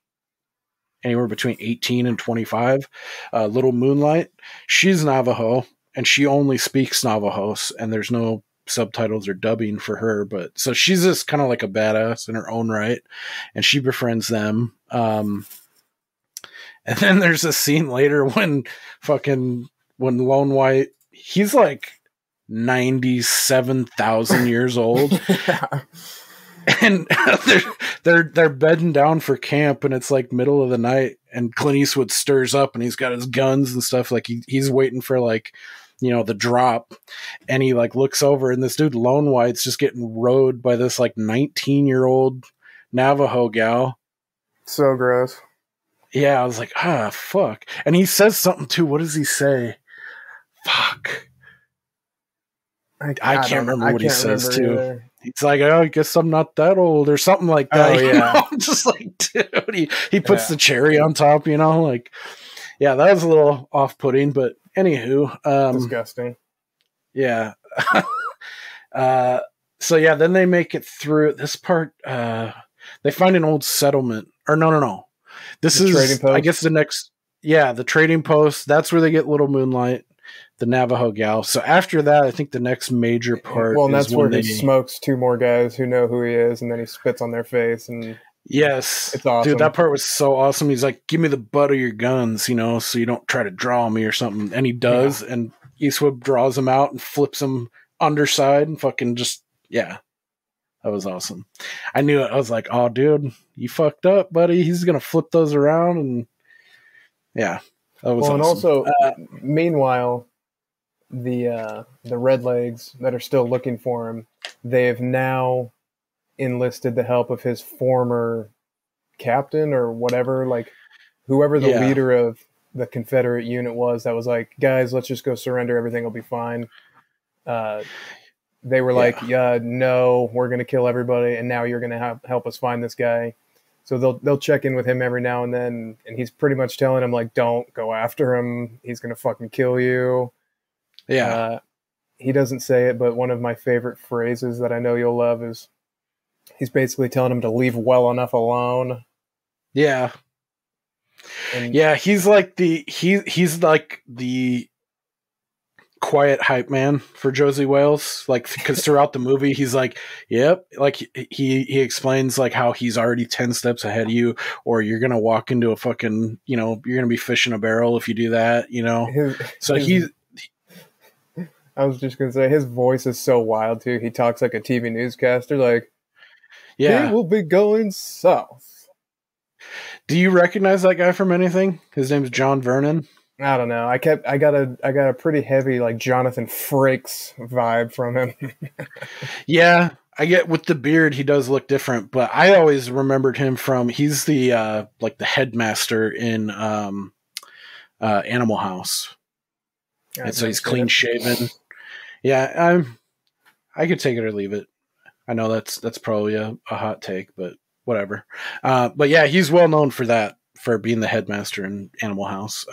anywhere between 18 and 25. Little Moonlight. She's Navajo, and she only speaks Navajo, and there's no subtitles or dubbing for her, but so she's just kind of like a badass in her own right, and she befriends them. And then there's a scene later when Lone White, he's like 97,000 years old. And they're bedding down for camp, and it's like middle of the night, and Clint Eastwood stirs up, and he's got his guns and stuff, like he's waiting for like the drop, and he like looks over, and this dude Lone White's just getting rode by this like 19-year-old Navajo gal. So gross. Yeah, I was like, fuck. And he says something too. What does he say? Fuck. I can't remember what he says too. Either. He's like, "Oh, I guess I'm not that old," or something like that. Oh yeah. I'm just like, dude, he puts the cherry on top, like, yeah, that was a little off-putting, but anywho, disgusting. Yeah. So yeah, then they make it through this part. They find an old settlement, or no. This is, I guess, the next. Yeah, the trading post. That's where they get Little Moonlight. the Navajo gal. So after that, I think the next major part. Well, and is that's where when he smokes two more guys who know who he is, and then he spits on their face, and yes, it's awesome. Dude, that part was so awesome. He's like, "Give me the butt of your guns, you know, so you don't try to draw me or something." And he does, and Eastwood draws him out and flips him underside and fucking just that was awesome. I knew it. I was like, "Oh, dude, you fucked up, buddy. He's gonna flip those around," and that was awesome. And also, meanwhile, the Redlegs that are still looking for him, they have now enlisted the help of his former captain or whatever, like whoever the leader of the Confederate unit was, that was like, guys, let's just go surrender, everything will be fine. They were like, no, we're going to kill everybody, and now you're going to help us find this guy. So they'll check in with him every now and then, and he's pretty much telling him, like, don't go after him, he's going to fucking kill you. He doesn't say it, but one of my favorite phrases that I know you'll love is he's basically telling him to leave well enough alone. Yeah. And he's like he's like the quiet hype man for Josey Wales, like, because throughout the movie he's like, yep, like he explains like how he's already 10 steps ahead of you, or you're gonna walk into a fucking, you know, you're gonna be fishing a barrel if you do that, you know. I was just gonna say, his voice is so wild too. He talks like a TV newscaster, like, he will be going south. Do you recognize that guy from anything? His name's John Vernon. I don't know. I got a pretty heavy, like, Jonathan Frakes vibe from him. Yeah, I get, with the beard he does look different, but I always remembered him from, he's the like the headmaster in Animal House. And so he's clean shaven. Yeah, I could take it or leave it. I know that's probably a hot take, but whatever. But yeah, he's well known for that, for being the headmaster in Animal House.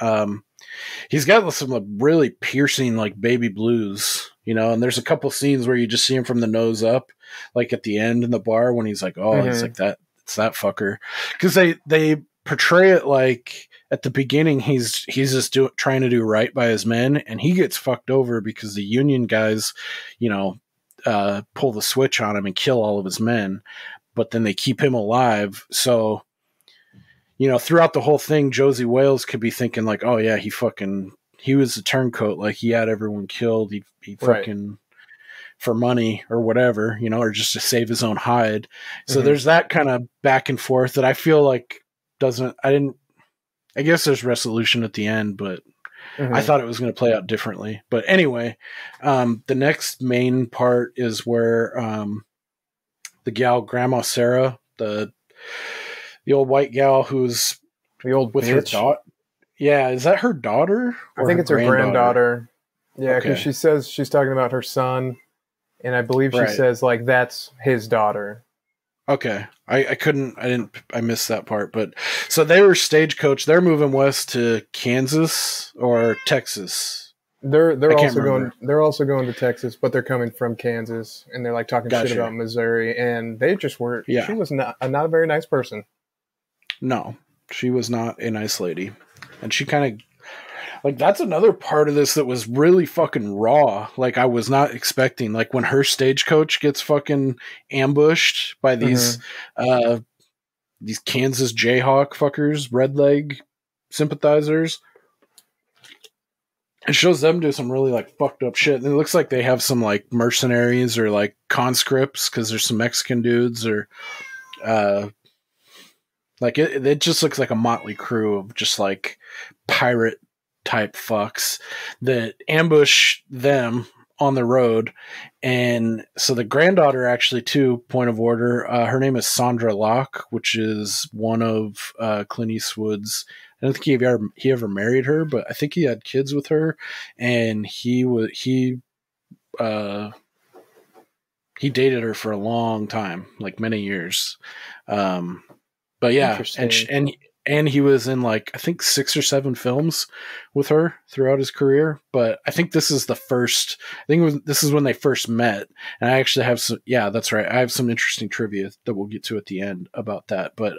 He's got some really piercing, like, baby blues, you know, and there's a couple scenes where you just see him from the nose up, like at the end in the bar when he's like, he's like that. It's that fucker. Because they portray it like at the beginning he's just trying to do right by his men, and he gets fucked over because the Union guys, you know, pull the switch on him and kill all of his men, but then they keep him alive. So, you know, throughout the whole thing, Josey Wales could be thinking like, oh yeah, he was a turncoat, like he had everyone killed, he fucking for money or whatever, you know, or just to save his own hide. So there's that kind of back and forth that I feel like I guess there's resolution at the end, but I thought it was going to play out differently. But anyway, the next main part is where the gal, Grandma Sarah, the old white gal who's the old with bitch. her daughter. Yeah, is that her daughter? I think it's her granddaughter. Yeah, because she says she's talking about her son, and I believe she says, like, that's his daughter. Okay. I missed that part. But so they were stagecoach. They're moving west to Kansas or Texas. They're also going to Texas, but they're coming from Kansas, and they're like talking shit about Missouri, and they just were. Yeah. She was not a very nice person. No, she was not a nice lady, and she kind of, like, that's another part of this that was really fucking raw. Like, I was not expecting, like, when her stagecoach gets fucking ambushed by these Kansas Jayhawk fuckers, red leg sympathizers. It shows them do some really, like, fucked up shit. And it looks like they have some, like, mercenaries or, like, conscripts, because there's some Mexican dudes, or like, it just looks like a motley crew of just, like, pirate type fucks that ambush them on the road. And so the granddaughter, actually, too, point of order, her name is Sandra Locke, which is one of Clint Eastwood's. I don't think he ever married her, but I think he had kids with her, and he dated her for a long time, like many years. But yeah, and he was in, like, I think 6 or 7 films with her throughout his career. But I think this is the first. This is when they first met. And I actually have some. Yeah, that's right. I have some interesting trivia that we'll get to at the end about that. But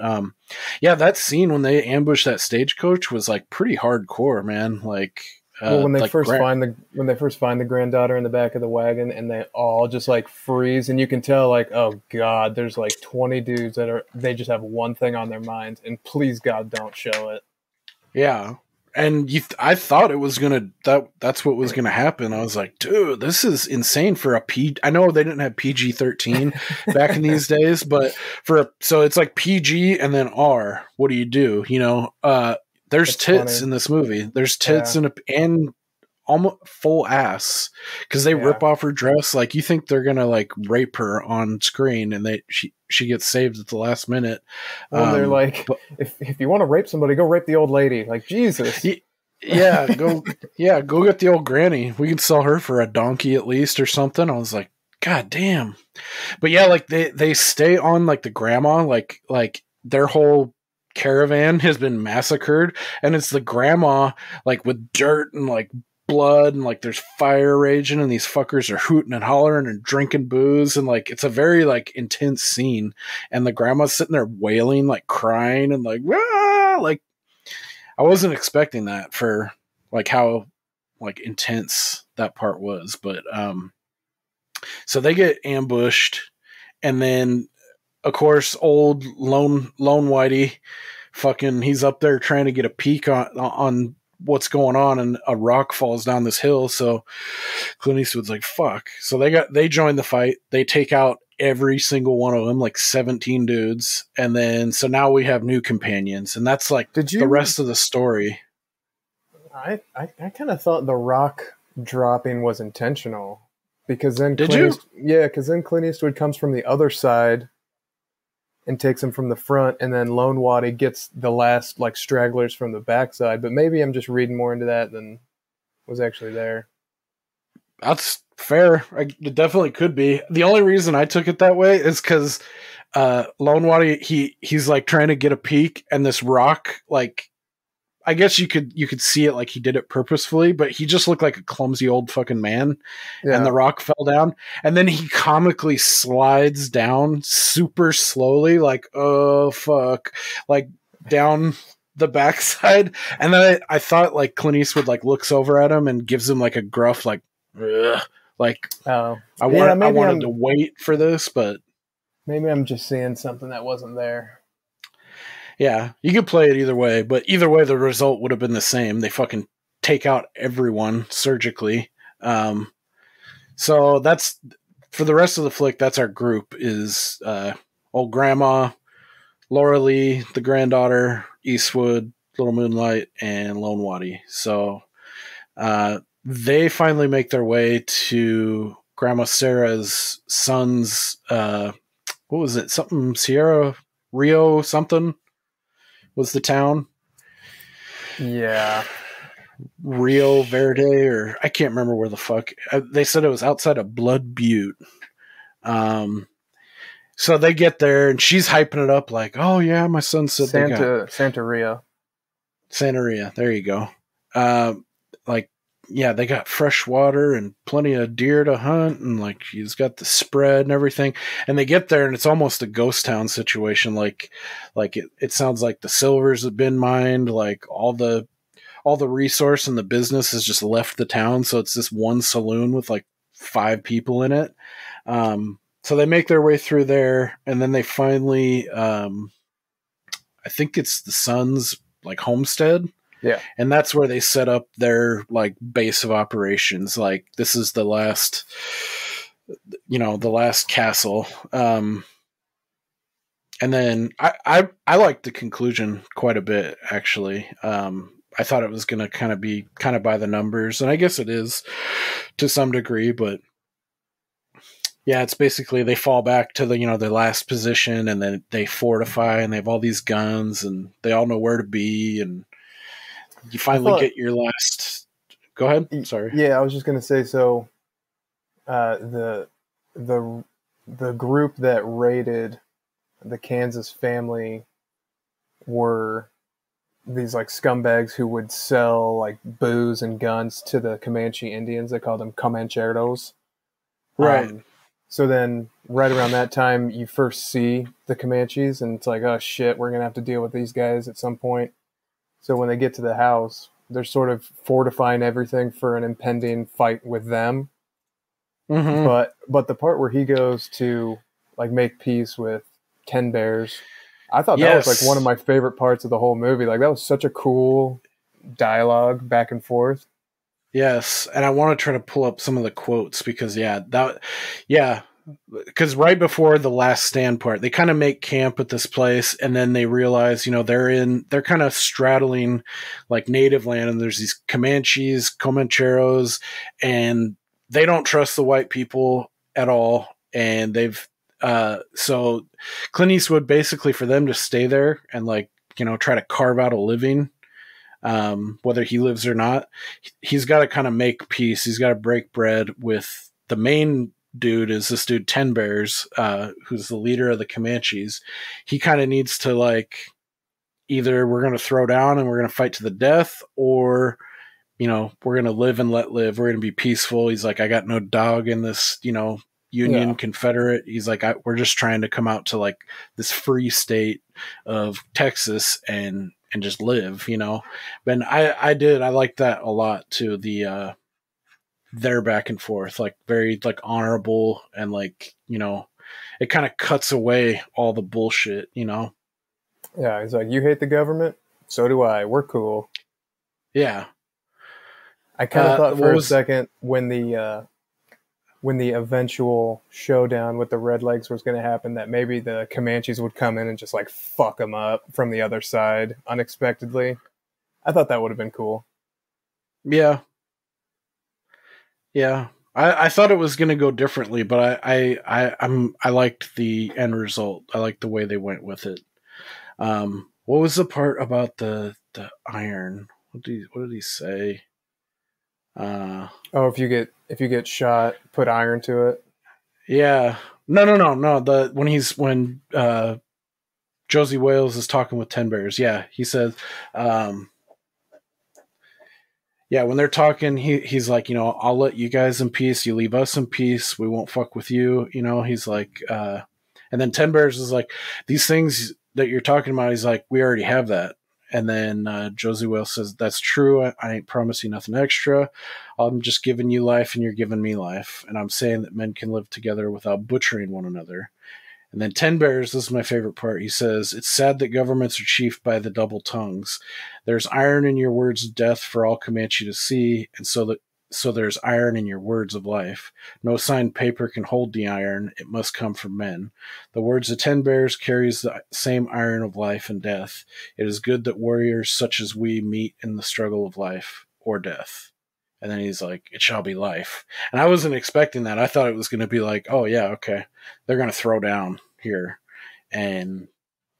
yeah, that scene when they ambushed that stagecoach was, like, pretty hardcore, man. Like, Well, when they like first find the granddaughter in the back of the wagon, and they all just like freeze, and you can tell like, oh god, there's like 20 dudes they just have one thing on their minds, and please God, don't show it. Yeah. And I thought it was that's what was gonna happen. I was like, dude, this is insane for a P. I know they didn't have PG-13 back in these days, but so it's like PG and then R. What do you do? You know, there's That's tits funny. in this movie. There's tits and almost full ass because they rip off her dress. Like you think they're gonna like rape her on screen, and she gets saved at the last minute. When they're like, if you want to rape somebody, go rape the old lady. Like Jesus. Go get the old granny. We can sell her for a donkey at least or something. I was like, God damn. But yeah, like they stay on like the grandma, like their whole caravan has been massacred, and it's the grandma like with dirt and like blood, and like there's fire raging, and these fuckers are hooting and hollering and drinking booze, and like it's a very like intense scene, and the grandma's sitting there wailing, like crying and like like I wasn't expecting that for like how like intense that part was. But so they get ambushed, and then of course old lone whitey fucking he's up there trying to get a peek on what's going on, and a rock falls down this hill. So Clint Eastwood's like, fuck. So they join the fight. They take out every single one of them, like 17 dudes. And then, so now we have new companions, and that's like the rest of the story. I kind of thought the rock dropping was intentional, because then because then Clint Eastwood comes from the other side and takes him from the front, and then Lone Waddy gets the last like stragglers from the backside. But maybe I'm just reading more into that than was actually there. That's fair. It definitely could be. The only reason I took it that way is because Lone Waddy he's like trying to get a peek, and this rock, like I guess you could see it like he did it purposefully, but he just looked like a clumsy old fucking man. Yeah. And the rock fell down, and then he comically slides down super slowly, like, oh fuck, like down the backside. And then I thought like Clint Eastwood like looks over at him and gives him like a gruff like, ugh. Like, I wanted to wait for this, but maybe I'm just seeing something that wasn't there. Yeah, you could play it either way, but either way, the result would have been the same. They fucking take out everyone surgically. So that's, for the rest of the flick, that's our group, is old grandma, Laura Lee, the granddaughter, Eastwood, Little Moonlight, and Lone Waddy. So they finally make their way to Grandma Sarah's son's, what was it? Something Sierra Rio something was the town. Yeah. Rio Verde, or I can't remember where the fuck. They said it was outside of Blood Butte. So they get there, and she's hyping it up like, oh yeah, my son said Santa Ria. Santa Ria, there you go. Like, yeah, they got fresh water and plenty of deer to hunt, and like he's got the spread and everything. And they get there, and it's almost a ghost town situation. Like it sounds like the silvers have been mined, like all the resource and the business has just left the town. So it's this one saloon with like 5 people in it. So they make their way through there, and then they finally, I think it's the son's like homestead. Yeah. And that's where they set up their like base of operations. Like this is the last castle. And then I liked the conclusion quite a bit, actually. I thought it was going to kind of be kind of by the numbers, and I guess it is to some degree, but yeah, it's basically they fall back to their last position, and then they fortify, and they have all these guns, and they all know where to be, and you finally get your last. Go ahead. Sorry. Yeah, I was just gonna say. So, the group that raided the Kansas family were these like scumbags who would sell like booze and guns to the Comanche Indians. They called them Comancheros. Right. So then, right around that time, you first see the Comanches, and it's like, oh shit, we're gonna have to deal with these guys at some point. So when they get to the house, they're sort of fortifying everything for an impending fight with them. Mm-hmm. But the part where he goes to like make peace with 10 Bears, I thought that was like one of my favorite parts of the whole movie. Like that was such a cool dialogue back and forth. Yes, and I want to try to pull up some of the quotes because because right before the last stand part, they kind of make camp at this place, and then they realize, they're kind of straddling like native land, and there's these Comanches, Comancheros, and they don't trust the white people at all, and they've so Clint Eastwood basically for them to stay there and try to carve out a living, whether he lives or not, he's got to kind of make peace. He's got to break bread with the main dude, is this dude 10 Bears, who's the leader of the Comanches. He kind of needs to either we're going to throw down and we're going to fight to the death, or we're going to live and let live. We're going to be peaceful. He's like, I got no dog in this, Union Confederate. He's like, we're just trying to come out to this free state of Texas and just live, But I liked that a lot too. Their back and forth, very honorable, and it kind of cuts away all the bullshit, Yeah, he's like, you hate the government? So do I. We're cool. Yeah. I kind of thought for a second when the eventual showdown with the Redlegs was going to happen, that maybe the Comanches would come in and just fuck them up from the other side unexpectedly. I thought that would have been cool. Yeah. Yeah. I thought it was going to go differently, but I liked the end result. I liked the way they went with it. What was the part about the iron? What did he say? If you get shot, put iron to it. Yeah. No. When Josey Wales is talking with 10 Bears, yeah, he says, when they're talking, he's like, I'll let you guys in peace. You leave us in peace. We won't fuck with you. He's like, and then 10 Bears is like, these things that you're talking about, he's like, we already have that. And then Josey Wales says, that's true. I ain't promising nothing extra. I'm just giving you life and you're giving me life. And I'm saying that men can live together without butchering one another. And then 10 Bears, this is my favorite part. He says, it's sad that governments are chiefed by the double tongues. There's iron in your words of death for all Comanche to see. And so there's iron in your words of life. No signed paper can hold the iron. It must come from men. The words of 10 Bears carries the same iron of life and death. It is good that warriors such as we meet in the struggle of life or death. And then he's like, it shall be life. And I wasn't expecting that. I thought it was going to be like, oh yeah, okay, they're going to throw down here and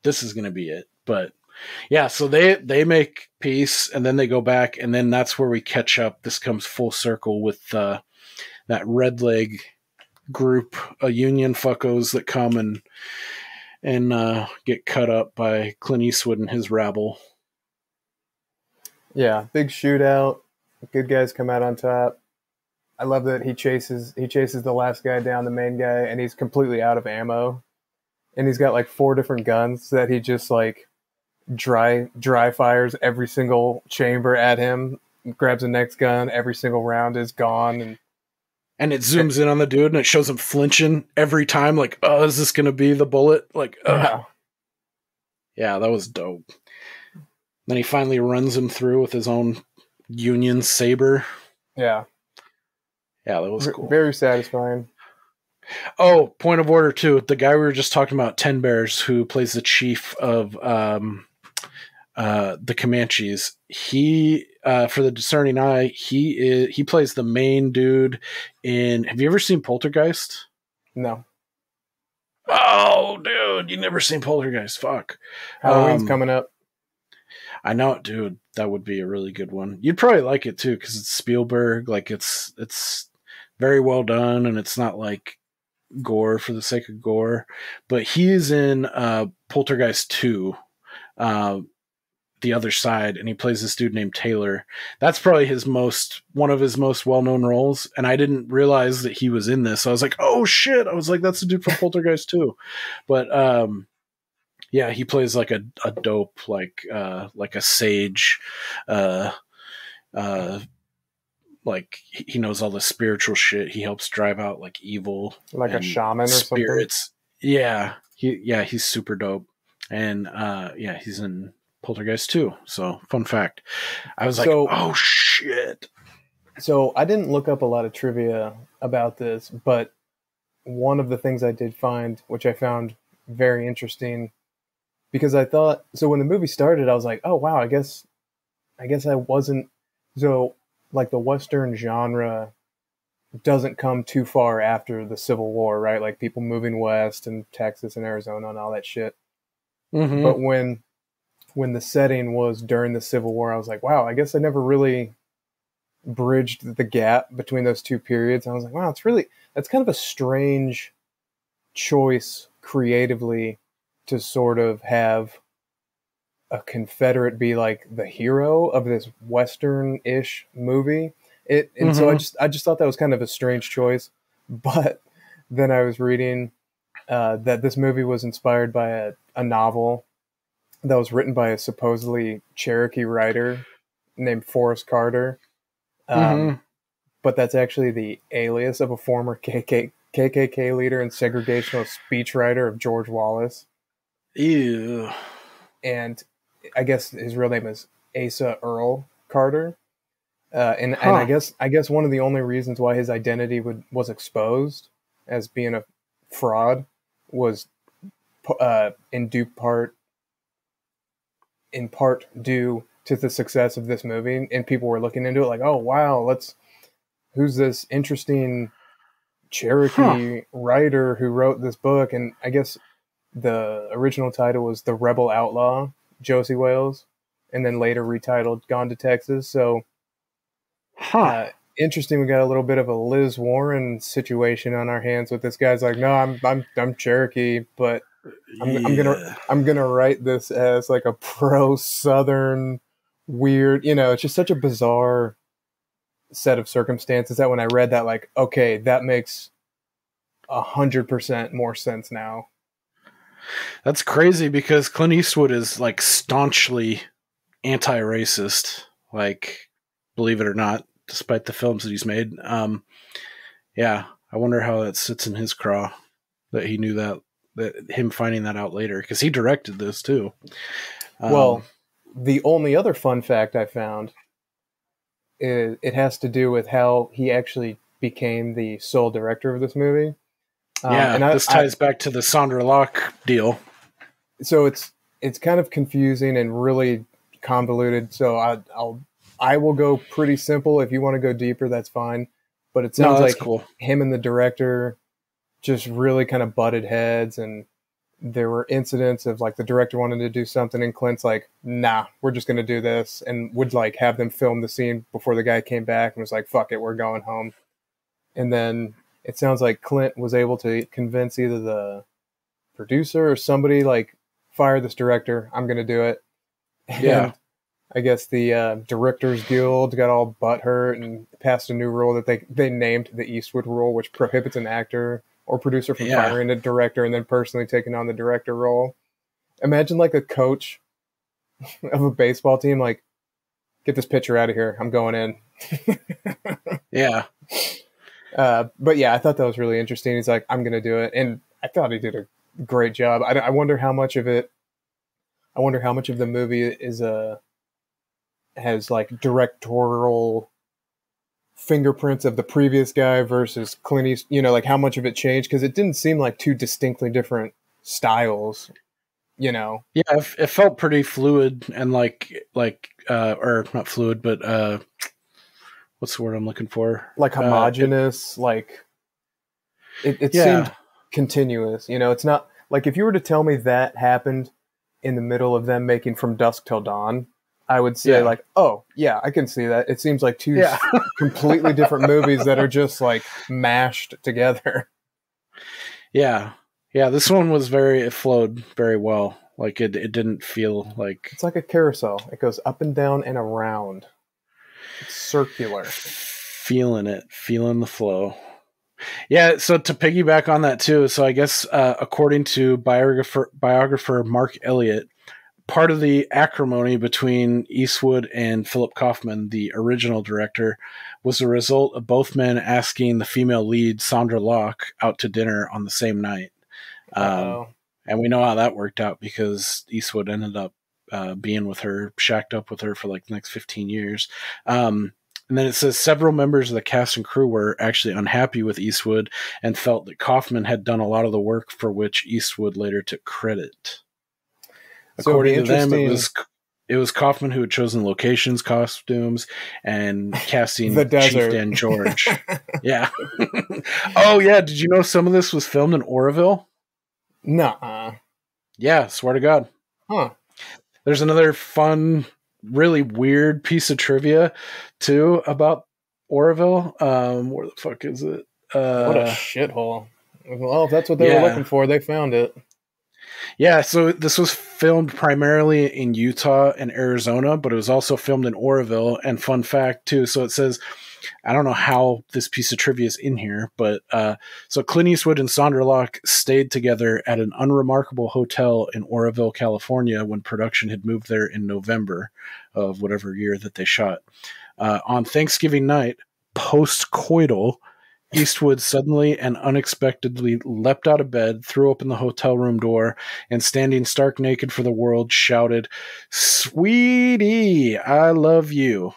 this is going to be it. But yeah, so they make peace and then they go back, and then that's where we catch up. This comes full circle with that red leg group of Union fuckos that come and get cut up by Clint Eastwood and his rabble. Yeah, big shootout. Good guys come out on top. I love that he chases the last guy down, the main guy, and he's completely out of ammo. And he's got 4 different guns that he just dry fires every single chamber at him, grabs the next gun, every single round is gone, and it zooms in on the dude and it shows him flinching every time, is this gonna be the bullet? Yeah, that was dope. Then he finally runs him through with his own Union saber. Yeah, that was cool. Very satisfying. Oh, point of order too. The guy we were just talking about, 10 Bears, who plays the chief of the Comanches. He, for the discerning eye, he plays the main dude in. Have you ever seen Poltergeist? No. Oh, dude, you never seen Poltergeist? Fuck. Halloween's coming up. I know it, dude. That would be a really good one. You'd probably like it too because it's Spielberg. It's very well done, and it's not gore for the sake of gore. But he's in Poltergeist 2, The Other Side, and he plays this dude named Taylor. That's probably one of his most well-known roles, and I didn't realize that he was in this. So I was like, oh shit. I was like, that's the dude from Poltergeist 2. But yeah, he plays a dope, a sage, like he knows all the spiritual shit. He helps drive out like evil, like a shaman or spirits. Yeah, he's super dope, and he's in Poltergeist too. So fun fact, I was like, oh shit. So I didn't look up a lot of trivia about this, but one of the things I did find, which I found very interesting, because I thought, so when the movie started, I was like, oh wow, I guess I wasn't, so like the Western genre doesn't come too far after the Civil War, right? Like people moving west and Texas and Arizona and all that shit. Mm-hmm. But when the setting was during the Civil War, I was like, wow, I guess I never really bridged the gap between those two periods. And I was like, wow, that's kind of a strange choice creatively to sort of have a Confederate be like the hero of this Western-ish movie. So I just thought that was kind of a strange choice. But then I was reading that this movie was inspired by a novel that was written by a supposedly Cherokee writer named Forrest Carter. But that's actually the alias of a former KKK leader and segregationist speechwriter of George Wallace. Ew. And I guess his real name is Asa Earl Carter. And I guess one of the only reasons why his identity was exposed as being a fraud was in part due to the success of this movie, and people were looking into it like, oh wow, who's this interesting Cherokee writer who wrote this book? And I guess the original title was The Rebel Outlaw Josey Wales, and then later retitled Gone to Texas. So interesting. We got a little bit of a Liz Warren situation on our hands with this guy's like, no, I'm Cherokee, but I'm gonna write this as like a pro-Southern weird, it's just such a bizarre set of circumstances that when I read that, like, okay, that makes 100% more sense now. That's crazy because Clint Eastwood is like staunchly anti-racist, like, believe it or not, despite the films that he's made. I wonder how that sits in his craw that he knew that him finding that out later, because he directed this too. Well, the only other fun fact I found is it has to do with how he actually became the sole director of this movie. This ties back to the Sandra Locke deal. So it's kind of confusing and really convoluted. So I will go pretty simple. If you want to go deeper, that's fine. But it sounds like cool. Him and the director just really kind of butted heads, and there were incidents of like the director wanted to do something and Clint's like, nah, we're just going to do this, and would like have them film the scene before the guy came back and was like, fuck it, we're going home. And then it sounds like Clint was able to convince either the producer or somebody like, fire this director, I'm going to do it. Yeah. And I guess the Directors Guild got all butthurt and passed a new rule that they named the Eastwood rule, which prohibits an actor or producer from firing a director and then personally taking on the director role. Imagine like a coach of a baseball team, like, get this pitcher out of here, I'm going in. Yeah. But yeah, I thought that was really interesting. He's like, I'm going to do it. And I thought he did a great job. I wonder how much of the movie has like directorial fingerprints of the previous guy versus Clint Eastwood, like how much of it changed, because it didn't seem like two distinctly different styles, Yeah, it felt pretty fluid and or not fluid, but what's the word I'm looking for? Like homogenous, it seemed continuous. It's not like if you were to tell me that happened in the middle of them making From Dusk Till Dawn, I would say like, oh yeah, I can see that. It seems like two completely different movies that are just like mashed together. Yeah. This one was it flowed very well. Like it didn't feel like, it's like a carousel. It goes up and down and around. It's circular. Feeling the flow. Yeah. So to piggyback on that too. So I guess according to biographer Mark Elliott, part of the acrimony between Eastwood and Philip Kaufman, the original director, was the result of both men asking the female lead, Sandra Locke, out to dinner on the same night. And we know how that worked out because Eastwood ended up being with her, shacked up with her for like the next 15 years. And then it says several members of the cast and crew were actually unhappy with Eastwood and felt that Kaufman had done a lot of the work for which Eastwood later took credit. According to them, it was Kaufman who had chosen locations, costumes, and casting The Chief desert. Dan George. Yeah. Oh, yeah. Did you know some of this was filmed in Oroville? Nuh-uh. Yeah, swear to God. Huh. There's another fun, really weird piece of trivia, too, about Oroville. Where the fuck is it? What a shithole. Well, if that's what they were looking for, they found it. Yeah, so this was filmed primarily in Utah and Arizona, but it was also filmed in Oroville. And fun fact, too, so it says, I don't know how this piece of trivia is in here, but so Clint Eastwood and Sandra Locke stayed together at an unremarkable hotel in Oroville, California, when production had moved there in November of whatever year that they shot. On Thanksgiving night, post-coital, Eastwood suddenly and unexpectedly leapt out of bed, threw open the hotel room door, and standing stark naked for the world, shouted, "Sweetie, I love you."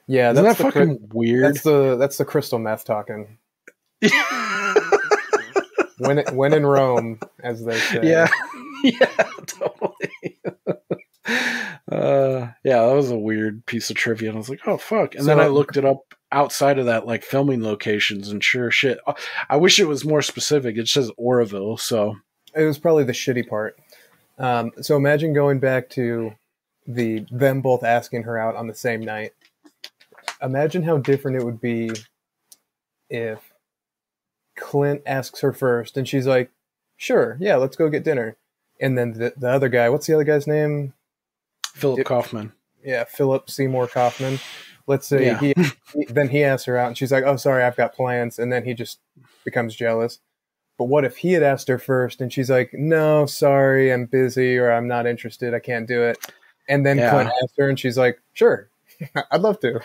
Yeah, Isn't that's that fucking weird? That's the crystal meth talking. When in Rome, as they say. Yeah, yeah, totally. Yeah, that was a weird piece of trivia, and I was like, "Oh fuck!" And then I looked it up outside of that, like filming locations, and sure shit. I wish it was more specific. It says Oroville, so It was probably the shitty part. So imagine going back to them both asking her out on the same night. Imagine how different it would be if Clint asks her first, and she's like, "Sure, yeah, let's go get dinner." And then the other guy, what's the other guy's name? Philip Kaufman. Yeah, Philip Seymour Kaufman. Let's say he asks her out, and she's like, "Oh, sorry, I've got plans," and then he just becomes jealous. But what if he had asked her first, and she's like, "No, sorry, I'm busy, or I'm not interested, I can't do it," and then Clint asked her, and she's like, "Sure, I'd love to."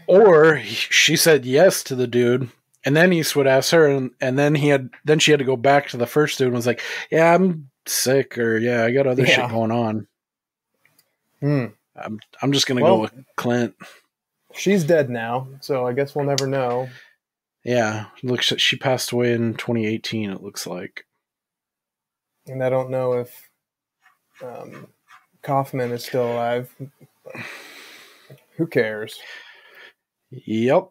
Or she said yes to the dude, and then Eastwood asked her, and then she had to go back to the first dude and was like, "Yeah, I'm sick," or "Yeah, I got other shit going on." I'm just gonna go with Clint. She's dead now, so I guess we'll never know. Yeah, looks she passed away in 2018. It looks like, and I don't know if Kaufman is still alive. Who cares? Yep.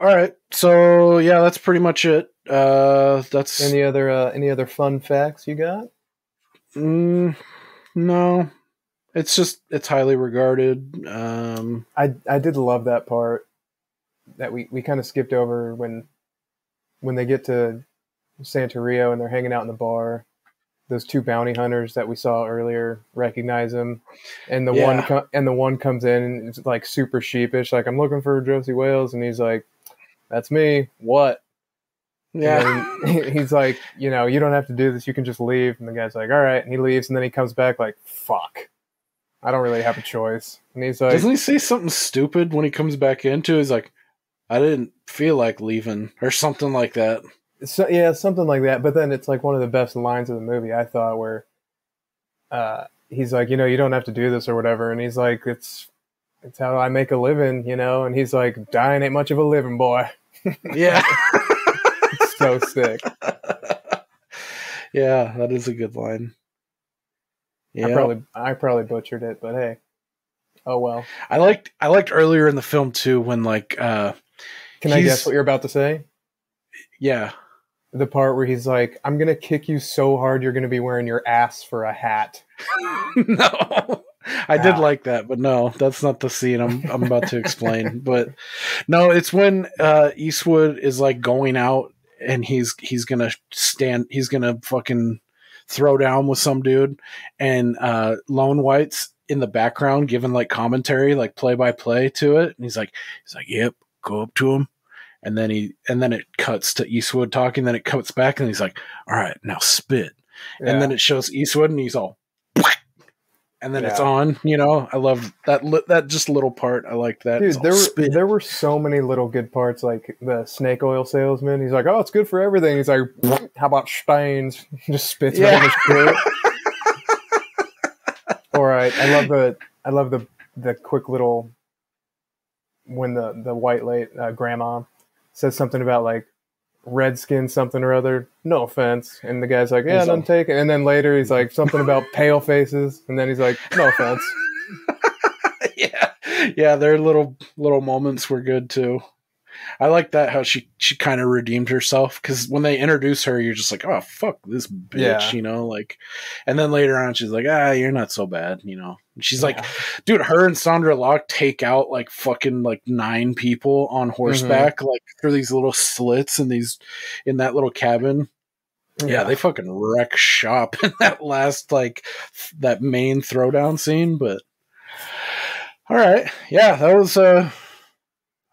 All right. So yeah, that's pretty much it. That's any other fun facts you got? No. It's highly regarded. I did love that part that we kind of skipped over when they get to Santeria and they're hanging out in the bar. Those two bounty hunters that we saw earlier recognize him, and the one comes in and is like super sheepish, like, "I'm looking for Josey Wales," and he's like, "That's me. What?" Yeah, and he's like, "You don't have to do this. You can just leave." And the guy's like, "All right," and he leaves, and then he comes back like, "Fuck, I don't really have a choice." And he's like, doesn't he say something stupid when he comes back into? He's like, "I didn't feel like leaving," or something like that. So, yeah, something like that. But then it's like one of the best lines of the movie, I thought, where he's like, "You don't have to do this," or whatever. And he's like, it's how I make a living, and he's like, "Dying ain't much of a living, boy." Yeah. It's so sick. Yeah, that is a good line. Yeah. I probably butchered it, but hey. Oh well. I liked earlier in the film too when like Can I guess what you're about to say? Yeah. The part where he's like, "I'm going to kick you so hard you're going to be wearing your ass for a hat." No. I did like that, but no, that's not the scene I'm about to explain. But no, it's when Eastwood is like going out and he's gonna fucking throw down with some dude, and Lone White's in the background giving like commentary, like play by play to it, and he's like, "Yep, go up to him." And then it cuts to Eastwood talking, then it cuts back, and he's like, "All right, now spit." and then it shows Eastwood, and he's all, and then it's on. You know, I love that just little part. I like that. Dude, there were so many little good parts, like the snake oil salesman. He's like, "Oh, it's good for everything." He's like, "How about stains?" Just spits out of his shirt. All right, I love the quick little when the white late grandma says something about like redskin something or other. No offense, and the guy's like, "Yeah, none taken." And then later he's like something about pale faces, and then he's like, "No offense." yeah, their little moments were good too. I like that how she kind of redeemed herself, because when they introduce her, you're just like, oh fuck this bitch, you know, like, and then later on she's like, you're not so bad, you know. And she's like, dude, her and Sandra Locke take out like fucking like 9 people on horseback, like through these little slits in that little cabin. Yeah, they fucking wreck shop in that last like that main throwdown scene. But all right, yeah, that was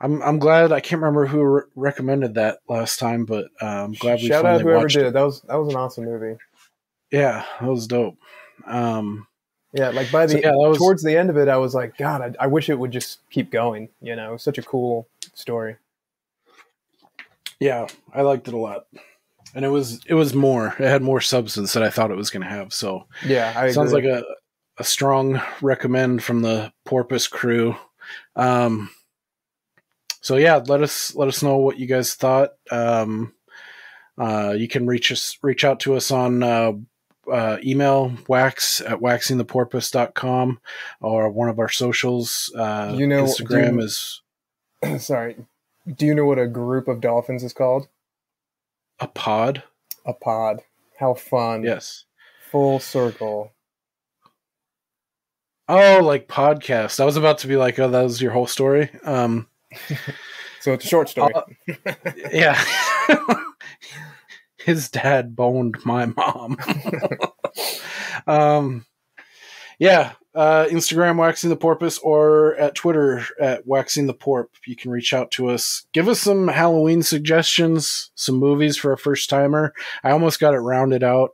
I'm glad. I can't remember who recommended that last time, but I'm glad we shout out whoever did it. That was an awesome movie. Yeah, that was dope. Yeah, like towards the end of it, I was like, God, I wish it would just keep going. You know, it was such a cool story. Yeah, I liked it a lot, and it was more. It had more substance than I thought it was going to have. So yeah, I sounds agree. like a strong recommend from the Porpoise crew. So yeah, let us know what you guys thought. You can reach out to us on email wax@waxingtheporpoise.com or one of our socials. Instagram is. Sorry. Do you know what a group of dolphins is called? A pod. A pod. How fun. Yes. Full circle. Oh, like podcast. I was about to be like, oh, that was your whole story. So it's a short story. Yeah. His dad boned my mom. Yeah. Instagram Waxing the Porpoise, or at Twitter at Waxing the Porp. You can reach out to us. Give us some Halloween suggestions, some movies for a first timer. I almost got it rounded out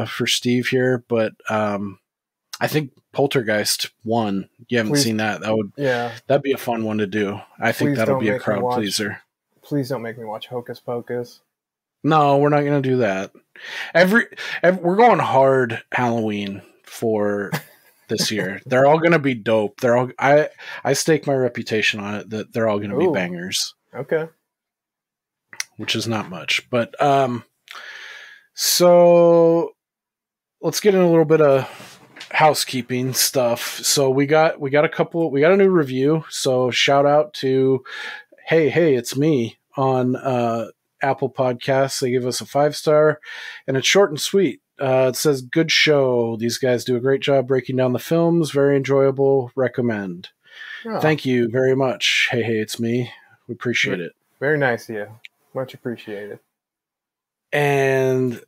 for Steve here, but I think Poltergeist 1. You haven't seen that. That'd be a fun one to do. I think that'll be a crowd pleaser. Please don't make me watch Hocus Pocus. No, we're not going to do that. We're going hard Halloween for this year. They're all going to be dope. I stake my reputation on it that they're all going to be bangers. Okay. Which is not much, but so let's get in a little bit of housekeeping stuff. So we got a new review. So shout out to Hey, it's me on Apple Podcasts. They give us a 5-star, and it's short and sweet. It says, good show. These guys do a great job breaking down the films. Very enjoyable. Recommend. Oh. Thank you very much. Hey, it's me. We appreciate it. Very nice of you. Much appreciated. And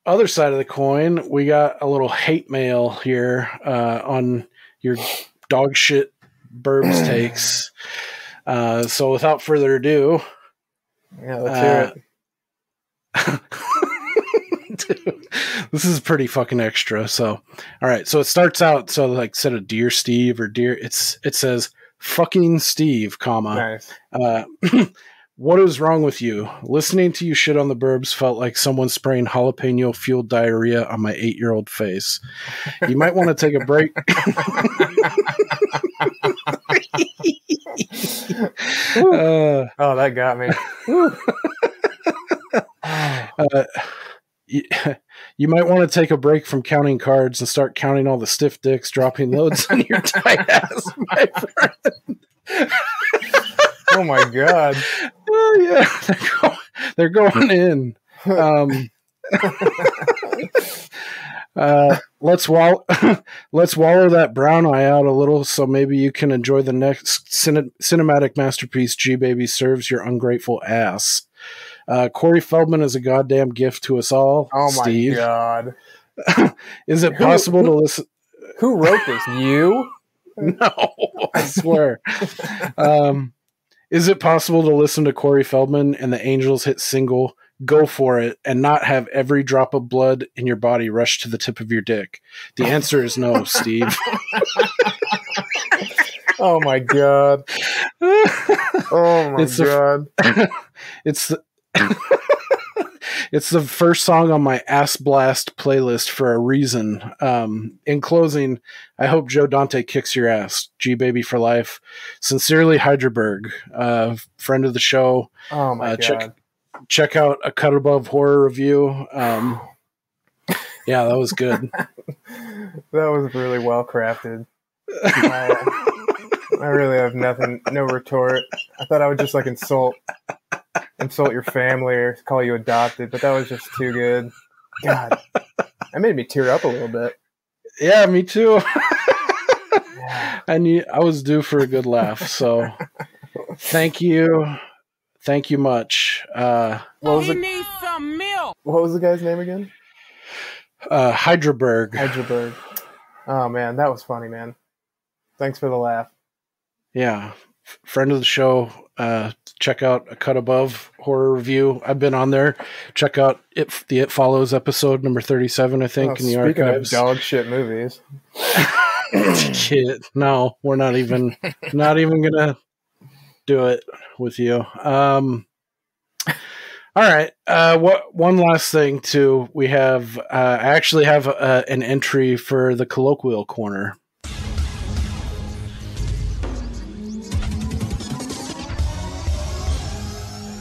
other side of the coin, we got a little hate mail here on your dog shit Burbs takes. So without further ado, let's hear it. Dude, this is pretty fucking extra. So, all right. So it starts out. So like instead of Dear Steve or Dear, it says fucking Steve, comma. Nice. What is wrong with you? Listening to you shit on the Burbs felt like someone spraying jalapeno-fueled diarrhea on my 8-year-old face. You might want to take a break. Oh, that got me. You might want to take a break from counting cards and start counting all the stiff dicks dropping loads on your tight ass, my friend. Oh my god! Oh yeah, they're going in. Let's wallow that brown eye out a little, so maybe you can enjoy the next cinematic masterpiece G Baby serves your ungrateful ass. Corey Feldman is a goddamn gift to us all. Oh Steve. My god! Is it possible to listen? Who wrote this? You? No, I swear. Is it possible to listen to Corey Feldman and the Angels hit single go for it and not have every drop of blood in your body rush to the tip of your dick? The answer is no, Steve. Oh my god. Oh my god. It's the first song on my Ass Blast playlist for a reason. In closing, I hope Joe Dante kicks your ass. G Baby for life. Sincerely, Hydraberg, friend of the show. Oh my god. Check out A Cut Above Horror Review. Yeah, that was good. That was really well crafted. I really have no retort. I thought I would just like insult your family or call you adopted, but that was just too good. God, that made me tear up a little bit. Yeah, me too. I was due for a good laugh, so thank you much. What was the guy's name again? Hydraberg. Oh man, that was funny, man. Thanks for the laugh. Yeah, friend of the show. Check out A Cut Above Horror Review. I've been on there. Check out the It Follows episode number 37, I think, in the archives. Speaking of dog shit movies. Shit. No, we're not even gonna do it with you. All right. One last thing too. We have. I actually have an entry for the colloquial corner.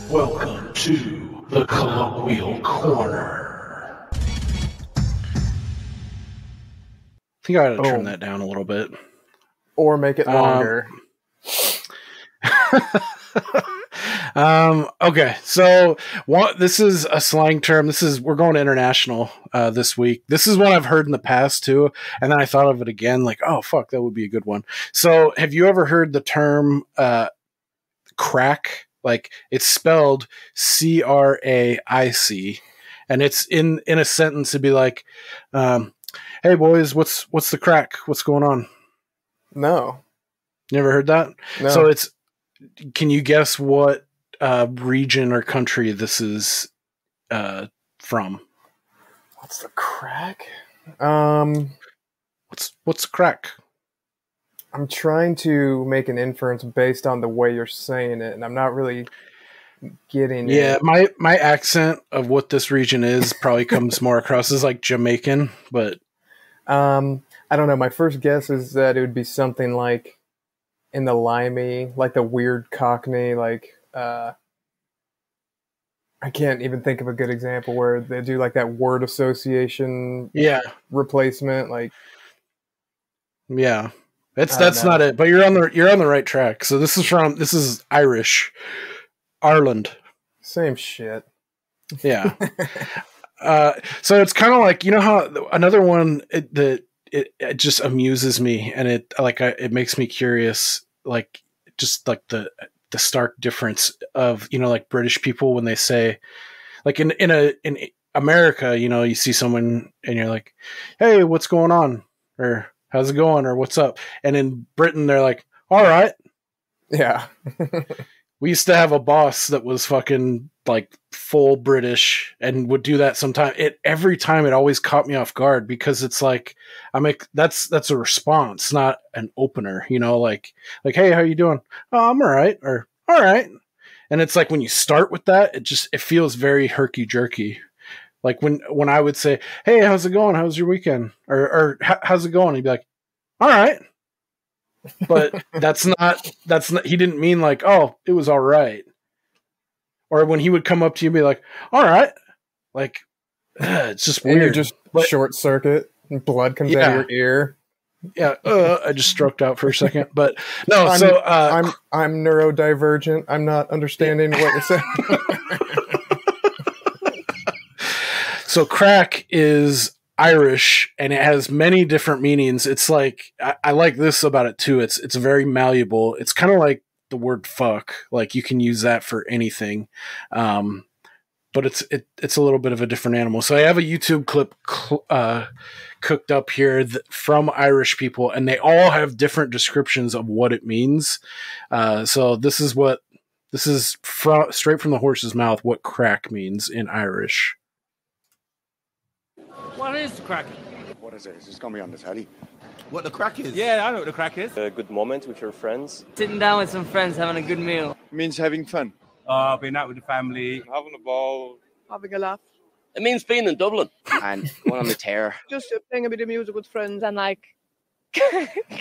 Welcome to the colloquial corner. I think I ought to turn that down a little bit, or make it longer. Okay, so this is a slang term. We're going international this week. This is one I've heard in the past too, and then I thought of it again. Like, oh fuck, that would be a good one. So, have you ever heard the term crack? Like, it's spelled Craic, and it's in a sentence. It'd be like, "Hey boys, what's the crack? What's going on?" No, never heard that. No. So it's. Can you guess what region or country this is from? What's the crack? What's the crack? I'm trying to make an inference based on the way you're saying it, and I'm not really getting it. Yeah, my accent of what this region is probably comes more across as like Jamaican, but I don't know. My first guess is that it would be something like in the limey, like the weird Cockney, like I can't even think of a good example where they do like that word association replacement, like that's not it, but you're on the right track. So this is Irish, Ireland. Same shit. Yeah. So it's kind of like, you know how another one that it just amuses me, and it makes me curious, like just like the stark difference of, you know, like British people when they say, like in America, you know, you see someone and you're like, "Hey, what's going on?" or "How's it going?" or "What's up?" And in Britain, they're like, "All right." Yeah. We used to have a boss that was fucking like full British and would do that sometime. Every time it always caught me off guard, because it's like, that's a response, not an opener, you know, like, "Hey, how you doing?" "Oh, I'm all right." Or "All right." And it's like, when you start with that, it feels very herky jerky. Like when I would say, "Hey, how's it going? How's your weekend?" Or "How's it going?" He'd be like, "All right." But that's not, he didn't mean like, "Oh, it was all right." Or when he would come up to you and be like, "All right." Like, it's just weird. And you just short circuit and blood comes out of your ear. Yeah. I just stroked out for a second, but no. I'm neurodivergent. I'm not understanding what you're saying. So crack is Irish, and it has many different meanings. It's like, I like this about it too. It's very malleable. It's kind of like the word fuck. Like, you can use that for anything. But it's a little bit of a different animal. So I have a YouTube clip cooked up here from Irish people, and they all have different descriptions of what it means. So this is what This is straight from the horse's mouth what crack means in Irish. What is the crack? What is it? Is this going to be on the telly? What the crack is? Yeah, I know what the crack is. A good moment with your friends. Sitting down with some friends, having a good meal. It means having fun. Being out with the family. Having a ball. Having a laugh. It means being in Dublin. And going on the tear. Just playing a bit of music with friends and like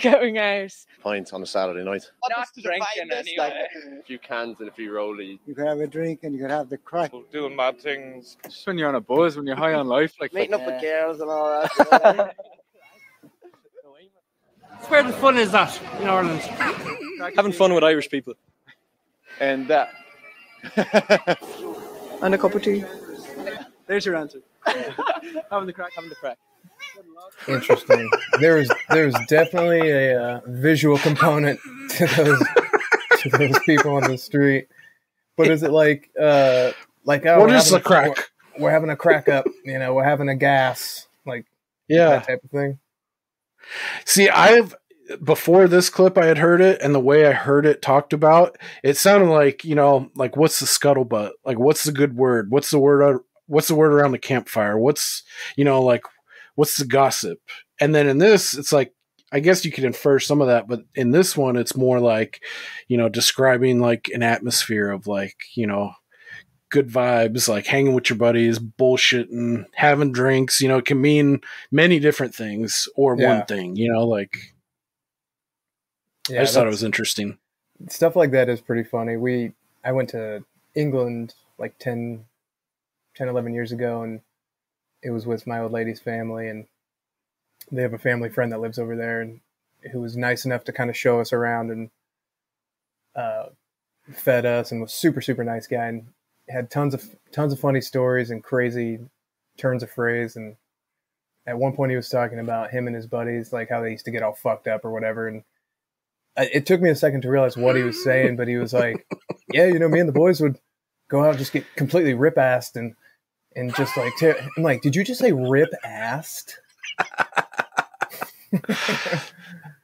going out. Pints on a Saturday night. Not drinking anyway. A few cans and a few rollies. You could have a drink and you could have the crack. Doing mad things. Just when you're on a buzz, when you're high on life. Like Meeting up with girls and all that. Where the fun is that in Ireland? Having fun with Irish people. And that. And a cup of tea. There's your answer. Having the crack. Interesting. There's definitely a visual component to those people on the street. But is it like what is the crack? We're having a crack up, we're having a gas, like that type of thing. See, before this clip I had heard it, and the way I heard it talked about, it sounded like, like what's the scuttlebutt? Like what's the good word? What's the word around the campfire? What's what's the gossip? And then in this, it's like, I guess you could infer some of that, but in this one, it's more like, describing like an atmosphere of like, good vibes, like hanging with your buddies, bullshitting, having drinks, it can mean many different things or one thing, I just thought it was interesting. Stuff like that is pretty funny. I went to England like 10, 11 years ago, and it was with my old lady's family, and they have a family friend that lives over there, and who was nice enough to kind of show us around and fed us, and was super, super nice guy, and had tons of funny stories and crazy turns of phrase. And at one point he was talking about him and his buddies, like how they used to get all fucked up or whatever, and it took me a second to realize what he was saying, but he was like, yeah, me and the boys would go out and just get completely rip-assed and just like, I'm like, did you just say rip-assed?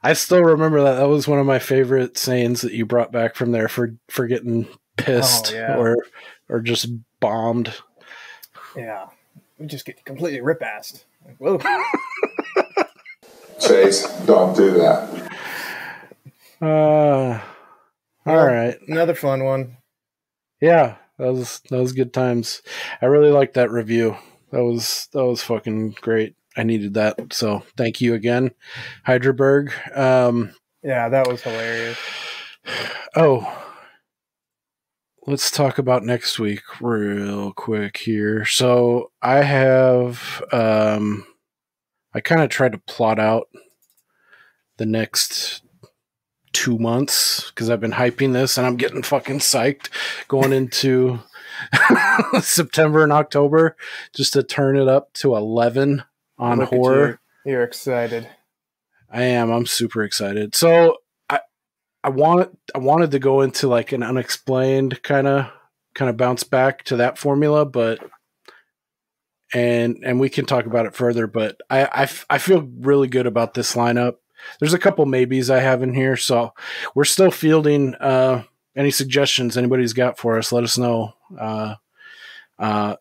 I still remember that. That was one of my favorite sayings that you brought back from there for getting pissed or just bombed. Yeah. We just get completely rip-assed. Like, whoa. Chase, don't do that. All right. Another fun one. Yeah, that was good times. I really liked that review. That was fucking great. I needed that. So thank you again, Hydraberg. Yeah, that was hilarious. Oh, let's talk about next week real quick here. So I have, I kind of tried to plot out the next 2 months because I've been hyping this and I'm getting fucking psyched going into September and October just to turn it up to 11 on horror. You're excited. I am. I'm super excited. So I wanted to go into like an unexplained kind of bounce back to that formula, but and we can talk about it further, but I feel really good about this lineup. There's a couple maybes I have in here, so we're still fielding any suggestions anybody's got for us. Let us know.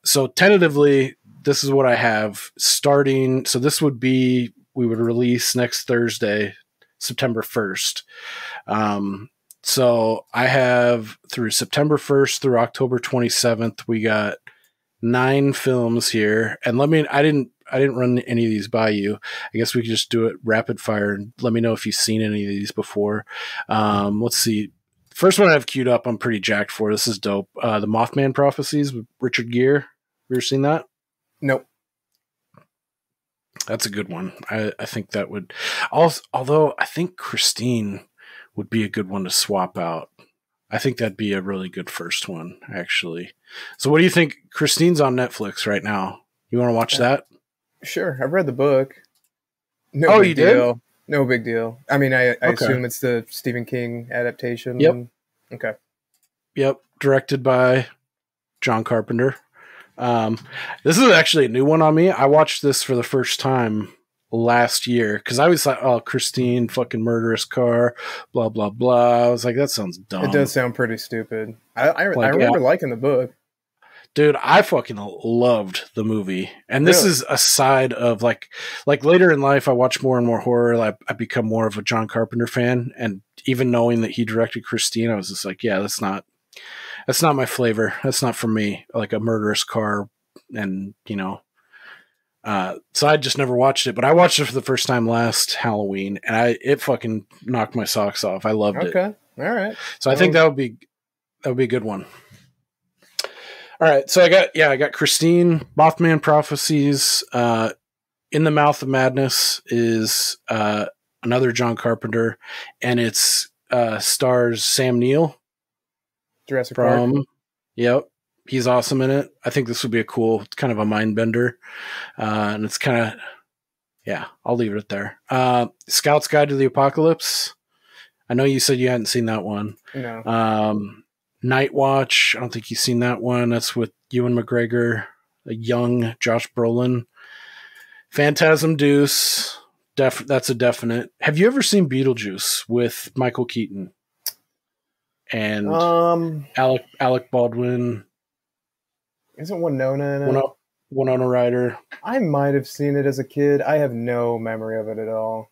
So tentatively, this is what I have starting. So this would be, we would release next Thursday, September 1st. So I have through September 1st through October 27th, we got 9 films here. And I didn't run any of these by you. I guess we could just do it rapid fire and let me know if you've seen any of these before. Let's see. First one I have queued up, I'm pretty jacked for. This is dope. The Mothman Prophecies with Richard Gere. Have you ever seen that? Nope. That's a good one. I think that would also, although I think Christine would be a good one to swap out. I think that'd be a really good first one, actually. So what do you think? Christine's on Netflix right now. You want to watch that? Sure. I've read the book. No big deal. Did? No big deal. I mean, I assume it's the Stephen King adaptation. Yep. Okay. Yep. Directed by John Carpenter. This is actually a new one on me. I watched this for the first time last year because I was like, oh, Christine, fucking murderous car, blah blah blah. I was like, that sounds dumb. It does sound pretty stupid. I remember liking the book. Dude, I fucking loved the movie. And this is a side of like later in life, I watch more and more horror. I become more of a John Carpenter fan. And even knowing that he directed Christine, I was just like, yeah, that's not my flavor. That's not for me. Like a murderous car. And, so I just never watched it, but I watched it for the first time last Halloween and it fucking knocked my socks off. I loved it. Okay. All right. So I think that would be a good one. All right, so I got Christine, Mothman Prophecies, In the Mouth of Madness is another John Carpenter, and it's stars Sam Neill. Jurassic Park. Yep, he's awesome in it. I think this would be a cool, kind of a mind bender, and it's kind of, I'll leave it there. Scout's Guide to the Apocalypse. I know you said you hadn't seen that one. No. Night Watch. I don't think you've seen that one. That's with Ewan McGregor, a young Josh Brolin. Phantasm Deuce. That's a definite. Have you ever seen Beetlejuice with Michael Keaton and Alec Baldwin? Isn't Winona in it? Winona Ryder. I might have seen it as a kid. I have no memory of it at all.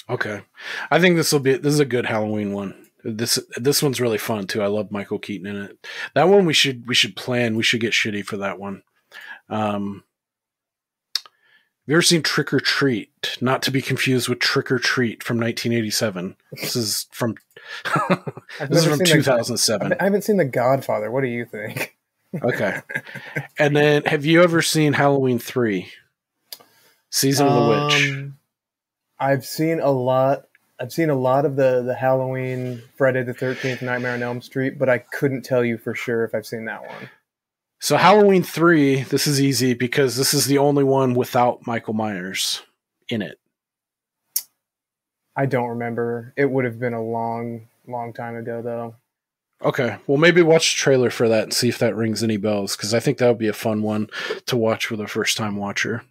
Okay, I think this is a good Halloween one. This one's really fun too. I love Michael Keaton in it. That one we should plan. We should get shitty for that one. Have you ever seen Trick or Treat? Not to be confused with Trick or Treat from 1987. This is from 2007. I haven't seen The Godfather. What do you think? Okay. And then have you ever seen Halloween 3? Season of the Witch. I've seen a lot of the Halloween, Friday the 13th, Nightmare on Elm Street, but I couldn't tell you for sure if I've seen that one. So Halloween 3, this is easy because this is the only one without Michael Myers in it. I don't remember. It would have been a long, long time ago, though. Okay. Well, maybe watch the trailer for that and see if that rings any bells, because I think that would be a fun one to watch with a first-time watcher.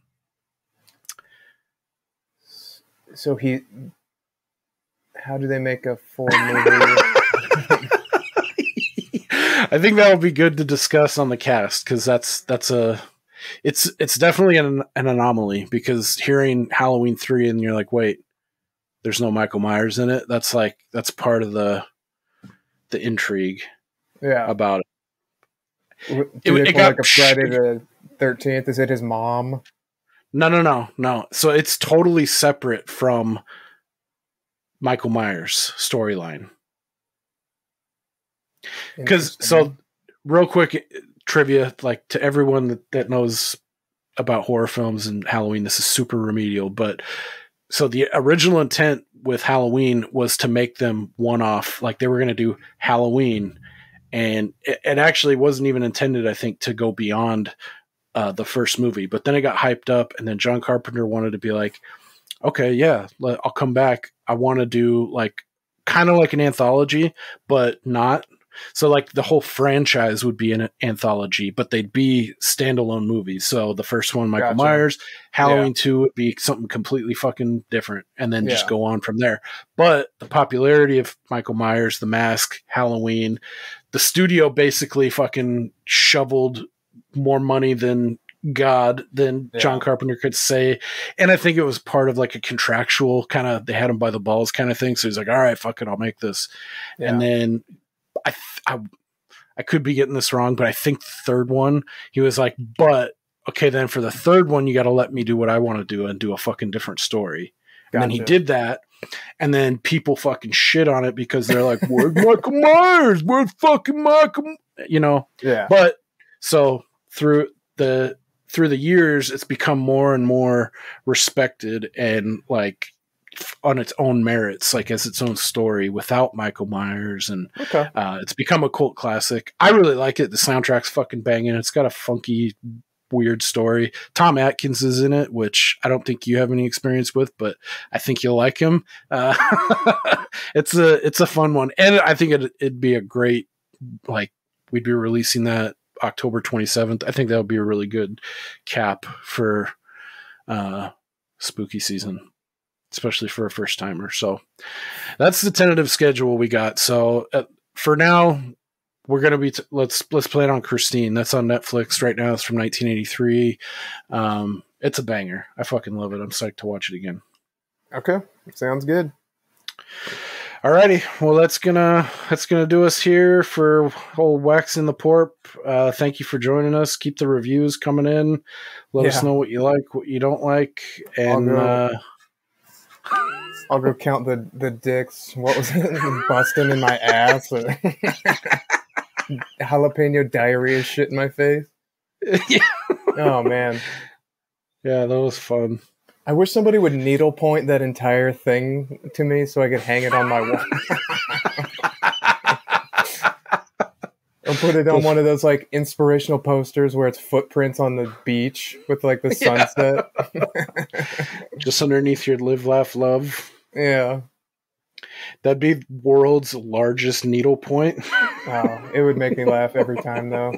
So how do they make a full movie? I think that would be good to discuss on the cast because it's definitely an anomaly because hearing Halloween 3 and you're like, wait, there's no Michael Myers in it. That's part of the intrigue. About it. It got like a Friday the 13th. Is it his mom? No. So it's totally separate from Michael Myers' storyline. Because, so, real quick trivia, like to everyone that knows about horror films and Halloween, this is super remedial, but so the original intent with Halloween was to make them one-off, like they were going to do Halloween, and it actually wasn't even intended, I think, to go beyond the first movie, but then it got hyped up, and then John Carpenter wanted to be like, okay, yeah, I'll come back. I want to do like kind of like an anthology, but not. So like the whole franchise would be an anthology, but they'd be standalone movies. So the first one, Michael Myers, Halloween 2 would be something completely fucking different, and then just go on from there. But the popularity of Michael Myers, The Mask, Halloween, the studio basically fucking shoveled more money than John Carpenter could say. And I think it was part of like a contractual kind of, they had him by the balls kind of thing. So he's like, all right, fuck it, I'll make this. Yeah. And then I could be getting this wrong, but I think the third one, he was like, but okay, then for the third one, you got to let me do what I want to do and do a fucking different story. And then he did that. And then people fucking shit on it because they're like, where's Michael Myers? Where's fucking Michael? Yeah. But so through the years, it's become more and more respected and like on its own merits, like as its own story without Michael Myers. And it's become a cult classic. I really like it. The soundtrack's fucking banging. It's got a funky, weird story. Tom Atkins is in it, which I don't think you have any experience with, but I think you'll like him. It's a fun one. And I think it'd be a great, like, we'd be releasing that October 27th. I think that would be a really good cap for spooky season, especially for a first timer. So that's the tentative schedule we got. So for now, we're gonna be let's plan on Christine. That's on Netflix right now. It's from 1983. It's a banger. I fucking love it. I'm psyched to watch it again. Okay, sounds good. Alrighty, well that's gonna do us here for old Wax in the Porp. Thank you for joining us. Keep the reviews coming in. Let us know what you like, what you don't like, and I'll go count the dicks. What was it? Busting in my ass or jalapeno diarrhea shit in my face. Yeah. Oh man. Yeah, that was fun. I wish somebody would needlepoint that entire thing to me so I could hang it on my wall. Or put it on one of those like inspirational posters where it's footprints on the beach with like the sunset. Just underneath your live, laugh, love. Yeah. That'd be world's largest needlepoint. Oh, it would make me laugh every time though.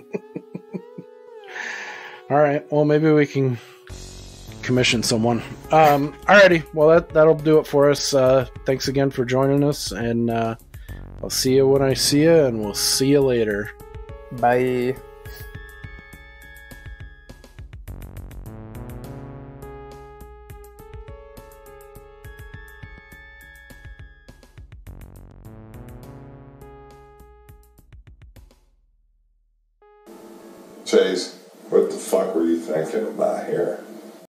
All right. Well, maybe we can commission someone. Alrighty. Well, that'll do it for us. Thanks again for joining us, and I'll see you when I see you, and we'll see you later. Bye. Chase, what the fuck were you thinking about here?